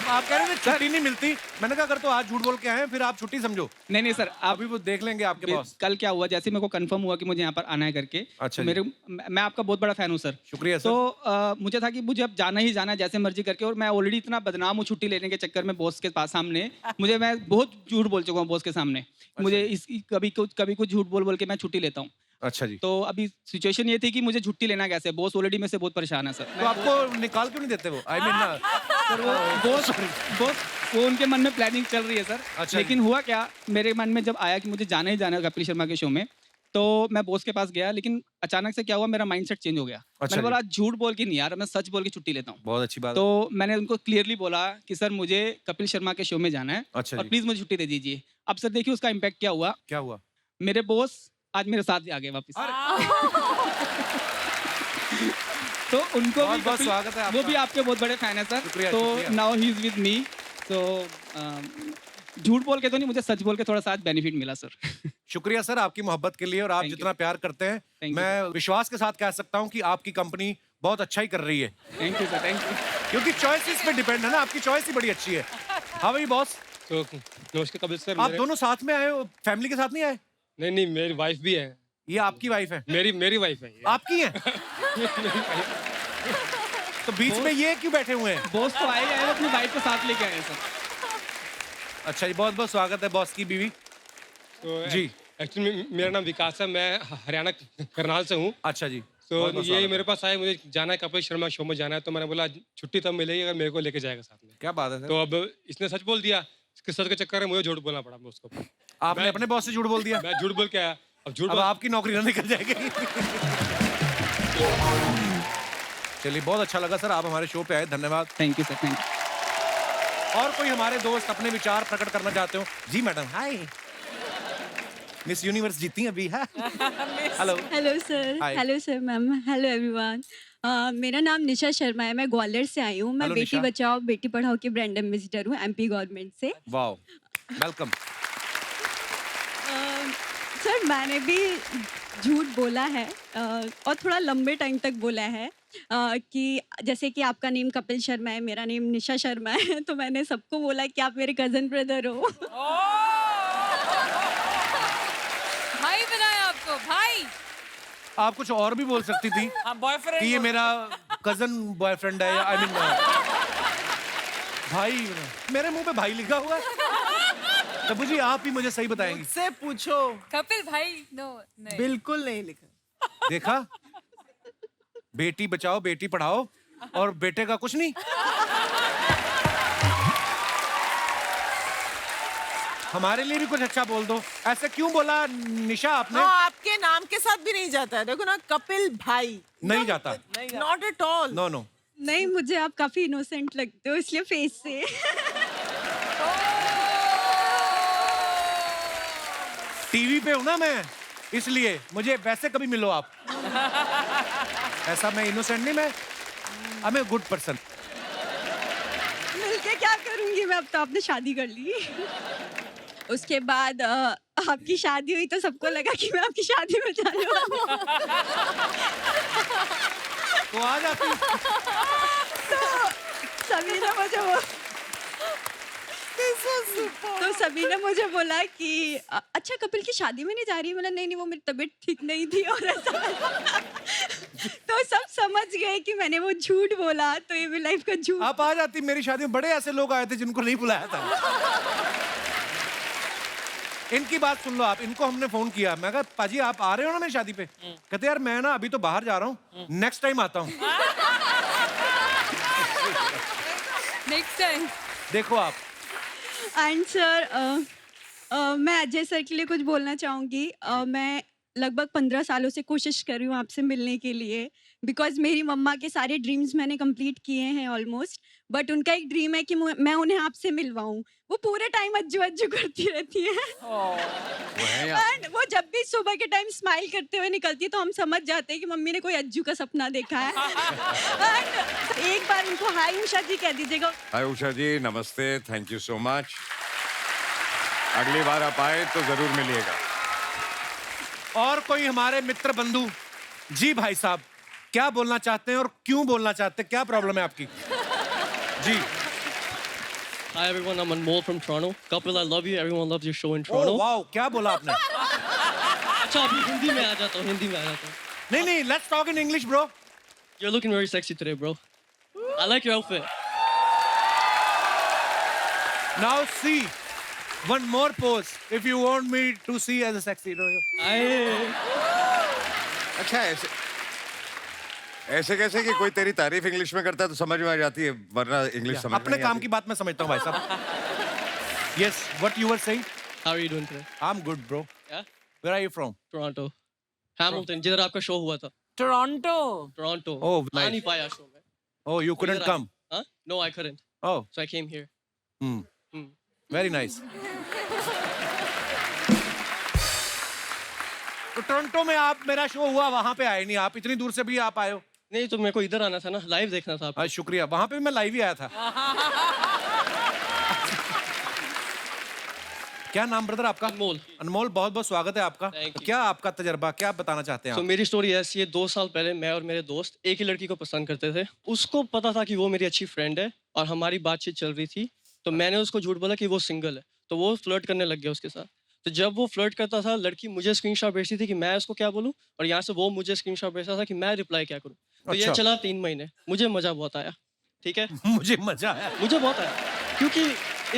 आप कह रहे थे छुट्टी नहीं मिलती, मैंने कहा अगर तो आज झूठ बोल के आए हैं फिर आप छुट्टी समझो। नहीं सर, आप अभी वो देख लेंगे आपके बॉस। कल क्या हुआ, जैसे मेरे को कंफर्म हुआ कि मुझे यहाँ पर आना है करके, अच्छा तो मैं आपका बहुत बड़ा फैन हूँ सर। शुक्रिया सर। तो मुझे था कि मुझे अब जाना ही जाना है जैसे मर्जी करके, और मैं ऑलरेडी इतना बदनाम हूँ छुट्टी लेने के चक्कर में बॉस के पास सामने। मैं बहुत झूठ बोल चुका हूँ बॉस के सामने। मुझे कभी कुछ झूठ बोल के मैं छुट्टी लेता हूँ। अच्छा जी। तो अभी सिचुएशन ये थी कि मुझे छुट्टी लेना कैसे, बॉस ऑलरेडी मेरे से बहुत परेशान है सर। तो आपको निकाल क्यों नहीं देते वो? आई मीन ना सर बॉस वो उनके मन में प्लानिंग चल रही है सर। अच्छा लेकिन हुआ क्या, मेरे मन में जब आया कि मुझे जाना ही जाना है कपिल शर्मा के शो में, तो मैं बॉस के पास गया, लेकिन अचानक से क्या हुआ, मेरा माइंडसेट चेंज हो गया। अच्छा मैंने बोला झूठ बोल के नहीं यार, मैं सच बोल के छुट्टी लेता हूँ। बहुत अच्छी बात। तो मैंने उनको क्लियरली बोला कि सर मुझे कपिल शर्मा के शो में जाना है, अच्छा और जी। प्लीज मुझे छुट्टी दे दीजिए। अब सर देखिए उसका इम्पैक्ट क्या हुआ। क्या हुआ? मेरे बॉस आज मेरे साथ ही आ गए वापस। तो उनको भी बहुत स्वागत है वो भी आपके बहुत बड़े फैन है सर। शुक्रिया, तो शुक्रिया। Now he is with me. तो झूठ बोल के तो नहीं, मुझे सच बोल के थोड़ा सा बेनिफिट मिला सर। शुक्रिया सर आपकी मोहब्बत के लिए, और आप जितना प्यार करते हैं मैं विश्वास के साथ कह सकता हूँ कि आपकी कंपनी बहुत अच्छा ही कर रही है। Thank you sir, thank you. क्योंकि चॉइसेस पे डिपेंड है ना, आपकी चॉइस ही बड़ी अच्छी है। हाँ भाई बॉस। तो नमस्कार कपिल सर। आप दोनों साथ में आए हो, फैमिली के साथ नहीं आए? नहीं, मेरी वाइफ भी है। ये आपकी वाइफ है? मेरी वाइफ है। आपकी है? तो बीच में ये क्यों बैठे हुए हैं? बॉस तो आए हैं, अपनी वाइफ को साथ लेके आए सर। अच्छा जी, बहुत बहुत स्वागत है बॉस की बीवी। तो जी। एक्चुअली मेरा नाम विकास है, मैं हरियाणा करनाल से हूँ। अच्छा जी। तो बहुत बहुत ये स्वागत मेरे पास आए, मुझे जाना है कपिल शर्मा शो में जाना है, तो मैंने बोला छुट्टी तब मिलेगी अगर मेरे को लेके जाएगा साथ में। क्या बात है सर। तो अब इसने सच बोल दिया, इसके सच के चक्कर में मुझे झूठ बोलना पड़ा उसको। आपने अपने बॉस से झूठ बोल दिया? मैं झूठ बोल के आया। अब आपकी नौकरी ना निकल जाएगी। चलिए बहुत अच्छा लगा सर, आप हमारे शो पे आए, धन्यवाद। Thank you sir, thank you. और कोई हमारे दोस्त अपने विचार प्रकट करना चाहते हो? जी मैडम। हाय। मिस यूनिवर्स जीती अभी है। Hello. Hello sir. Hi. Hello sir ma'am. Hello everyone. मेरा नाम निशा शर्मा है, मैं ग्वालियर से आई हूँ। मैं Hello, बेटी निशा। बचाओ बेटी पढ़ाओ की ब्रांड एम्बेसडर हूँ एमपी गवर्नमेंट से। Wow, welcome. सर मैंने भी झूठ बोला है, और थोड़ा लंबे टाइम तक बोला है, कि जैसे कि आपका नेम कपिल शर्मा है, मेरा नेम निशा शर्मा है, तो मैंने सबको बोला कि आप मेरे कजन ब्रदर हो। भाई बनाया आपको भाई। आप कुछ और भी बोल सकती थी बॉयफ्रेंड कि ये मेरा कजन बॉयफ्रेंड है, या आई मीन भाई। मेरे मुंह पे भाई लिखा हुआ है। तब्बू जी आप ही मुझे सही बताएंगी। मुझसे पूछो। कपिल भाई नो नहीं। बिल्कुल नहीं लिखा। देखा, बेटी बचाओ बेटी पढ़ाओ, और बेटे का कुछ नहीं। हमारे लिए भी कुछ अच्छा बोल दो। ऐसे क्यों बोला निशा आपने? हाँ, आपके नाम के साथ भी नहीं जाता है, देखो ना, कपिल भाई नहीं जाता। Not at all. No no. नहीं, मुझे आप काफी इनोसेंट लगते हो, इसलिए फेस से। टीवी पे हूं ना मैं, इसलिए मुझे वैसे कभी मिलो आप। ऐसा मैं इनोसेंट नहीं, मैं I am a good person. मिलके क्या करूंगी मैं, अब तो आपने शादी कर ली। उसके बाद आपकी शादी हुई तो सबको लगा कि मैं आपकी शादी में जाने वाली हूँ। तो आ जाती। तो सभी ने मुझे तो सभी ने मुझे बोला कि अच्छा कपिल की शादी में नहीं जा रही है। मैंने नहीं वो मेरी तबीयत ठीक नहीं थी, और ऐसा। तो सब समझ गए कि मैंने वो झूठ बोला, तो ये मेरी लाइफ का झूठ। आप आ जाती मेरी शादी में। बड़े ऐसे लोग आए थे जिनको नहीं बुलाया था। इनकी बात सुन लो आप। इनको हमने फोन किया, मैं कहा पाजी आप आ रहे हो ना मेरी शादी पे? कहते यार मैं ना अभी तो बाहर जा रहा हूँ, नेक्स्ट टाइम आता हूँ। नेक्स्ट टाइम देखो आप। एंड सर मैं अजय सर के लिए कुछ बोलना चाहूँगी। मैं लगभग 15 सालों से कोशिश कर रही हूँ आपसे मिलने के लिए। बिकॉज मेरी मम्मा के सारे ड्रीम्स मैंने कंप्लीट किए हैं ऑलमोस्ट, बट उनका एक ड्रीम है कि मैं उन्हें आपसे मिलवाऊं। वो पूरे टाइम अज्जू अज्जू करती रहती हैं एंड वो जब भी सुबह के टाइम स्माइल करते हुए निकलती है तो हम समझ जाते हैं कि मम्मी ने कोई अज्जू का सपना देखा है। एंड एक बार उनको हाय उषा जी कह दीजिएगा। हाय उषा जी, नमस्ते, थैंक यू सो मच। अगली बार आप आए तो जरूर मिलिएगा। और कोई हमारे मित्र बंधु? जी भाई साहब, क्या बोलना चाहते हैं और क्यों बोलना चाहते हैं? क्या प्रॉब्लम है आपकी? जी। Hi everyone, I'm Anmol from Toronto. Kapil, I love you. Everyone loves your show in Toronto. Oh wow, क्या बोला आपने? अच्छा, अभी हिंदी में आ जाता हूँ, हिंदी में आ जाता हूँ। नहीं, let's talk in English, bro. You're looking very sexy today, bro. I like your outfit. Now see, one more pose. If you want me to see as a sexy, अच्छा, ऐसे कैसे कि कोई तेरी तारीफ इंग्लिश में करता है तो समझ में आ जाती है, वरना इंग्लिश समझ में अपने काम की बात मैं समझता हूँ भाई साहब। Yes, what you were saying? How are you doing today? I'm good, bro. Yeah? Where are you from? Toronto. Hamilton, जिधर आपका शो हुआ था। Toronto. Oh, आ nice. नहीं पाया शो में। Oh, you couldn't इधर आ- come. Huh? No, I couldn't. Oh. So I came here. Very nice. तो Toronto में आप, मेरा शो हुआ, वहां पे आए नहीं आप, इतनी दूर से भी आप आए हो? नहीं तो मेरे को इधर आना था ना, लाइव देखना था आपको। शुक्रिया, वहां पे भी मैं लाइव ही आया था। क्या नाम ब्रदर आपका? अनमोल। अनमोल, बहुत बहुत स्वागत है आपका। क्या आपका तजर्बा, क्या बताना चाहते हैं तो आप? मेरी स्टोरी ऐसी है, 2 साल पहले मैं और मेरे दोस्त एक ही लड़की को पसंद करते थे। उसको पता था कि वो मेरी अच्छी फ्रेंड है और हमारी बातचीत चल रही थी, तो मैंने उसको झूठ बोला कि वो सिंगल है, तो वो फ्लर्ट करने लग गया उसके साथ। तो जब वो फ्लर्ट करता था, लड़की मुझे स्क्रीनशॉट भेजती थी कि मैं उसको क्या बोलूं, और यहाँ से वो मुझे स्क्रीनशॉट भेजता था कि मैं रिप्लाई क्या करूं। तो ये अच्छा। चला 3 महीने। मुझे मजा बहुत आया, ठीक है। मुझे मजा आया, मुझे बहुत आया, क्योंकि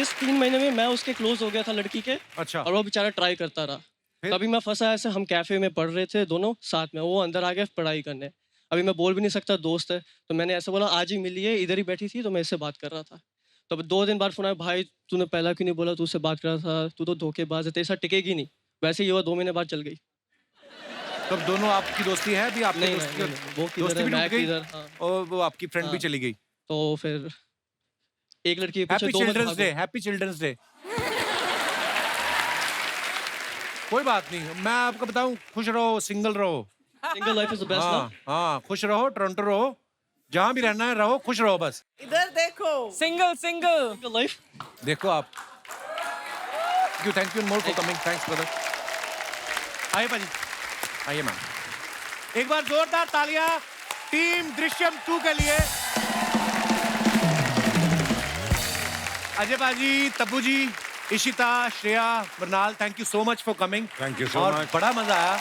इस 3 महीने में मैं उसके क्लोज हो गया था लड़की के। अच्छा। और वो बेचारा ट्राई करता रहा। तभी मैं फंसा ऐसे, हम कैफे में पढ़ रहे थे दोनों साथ में, वो अंदर आ गया पढ़ाई करने। अभी मैं बोल भी नहीं सकता, दोस्त है, तो मैंने ऐसे बोला आज ही मिलिए, इधर ही बैठी थी तो मैं इससे बात कर रहा था। तो अब 2 दिन बाद फोन आया, भाई तूने पहला क्यों नहीं बोला, तू उससे बात कर रहा था, तू तो धोखेबाज है, तेरे साथ टिकेगी नहीं। वैसे ही हुआ, 2 महीने बाद चल गई। तो अब दोनों आपकी दोस्ती है भी? आपकी नहीं, दोस्ती नहीं, नहीं, वो किधर दोस्ती है, भी मैं टूट गई किधर, हाँ। और वो आपकी फ्रेंड भी हाँ। चली गई। तो फिर एक लड़की के पीछे हैप्पी 2 महीने चिल्ड्रंस डे, भागो। Happy children's day. कोई बात नहीं, मैं आपको बताऊं, खुश रहो, सिंगल रहो। Single life is the best ना। हाँ, खुश रहो, टोरंटो रहो, जहां भी रहना है रहो, खुश रहो बस। इधर देखो। Single life. देखो आप। Thank you more for coming, thanks brother. आइए भाजी, आइए मैम। एक बार जोरदार तालियां टीम दृश्यम 2 के लिए। अजय बाजी, Tabbu ji, Ishita, Shreya, Mrunal, thank you so much for coming. Thank you so और मच। बड़ा मजा आया।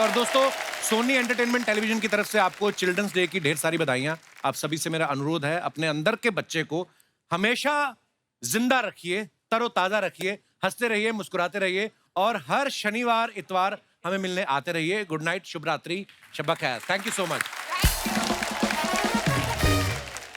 और दोस्तों, सोनी एंटरटेनमेंट टेलीविजन की तरफ से आपको चिल्ड्रंस डे की ढेर सारी बधाइयां। आप सभी से मेरा अनुरोध है, अपने अंदर के बच्चे को हमेशा जिंदा रखिए, तरोताजा रखिए, हंसते रहिए, मुस्कुराते रहिए, और हर शनिवार इतवार हमें मिलने आते रहिए। गुड नाइट, शुभ रात्रि, शब्बा खैर। Thank you so much.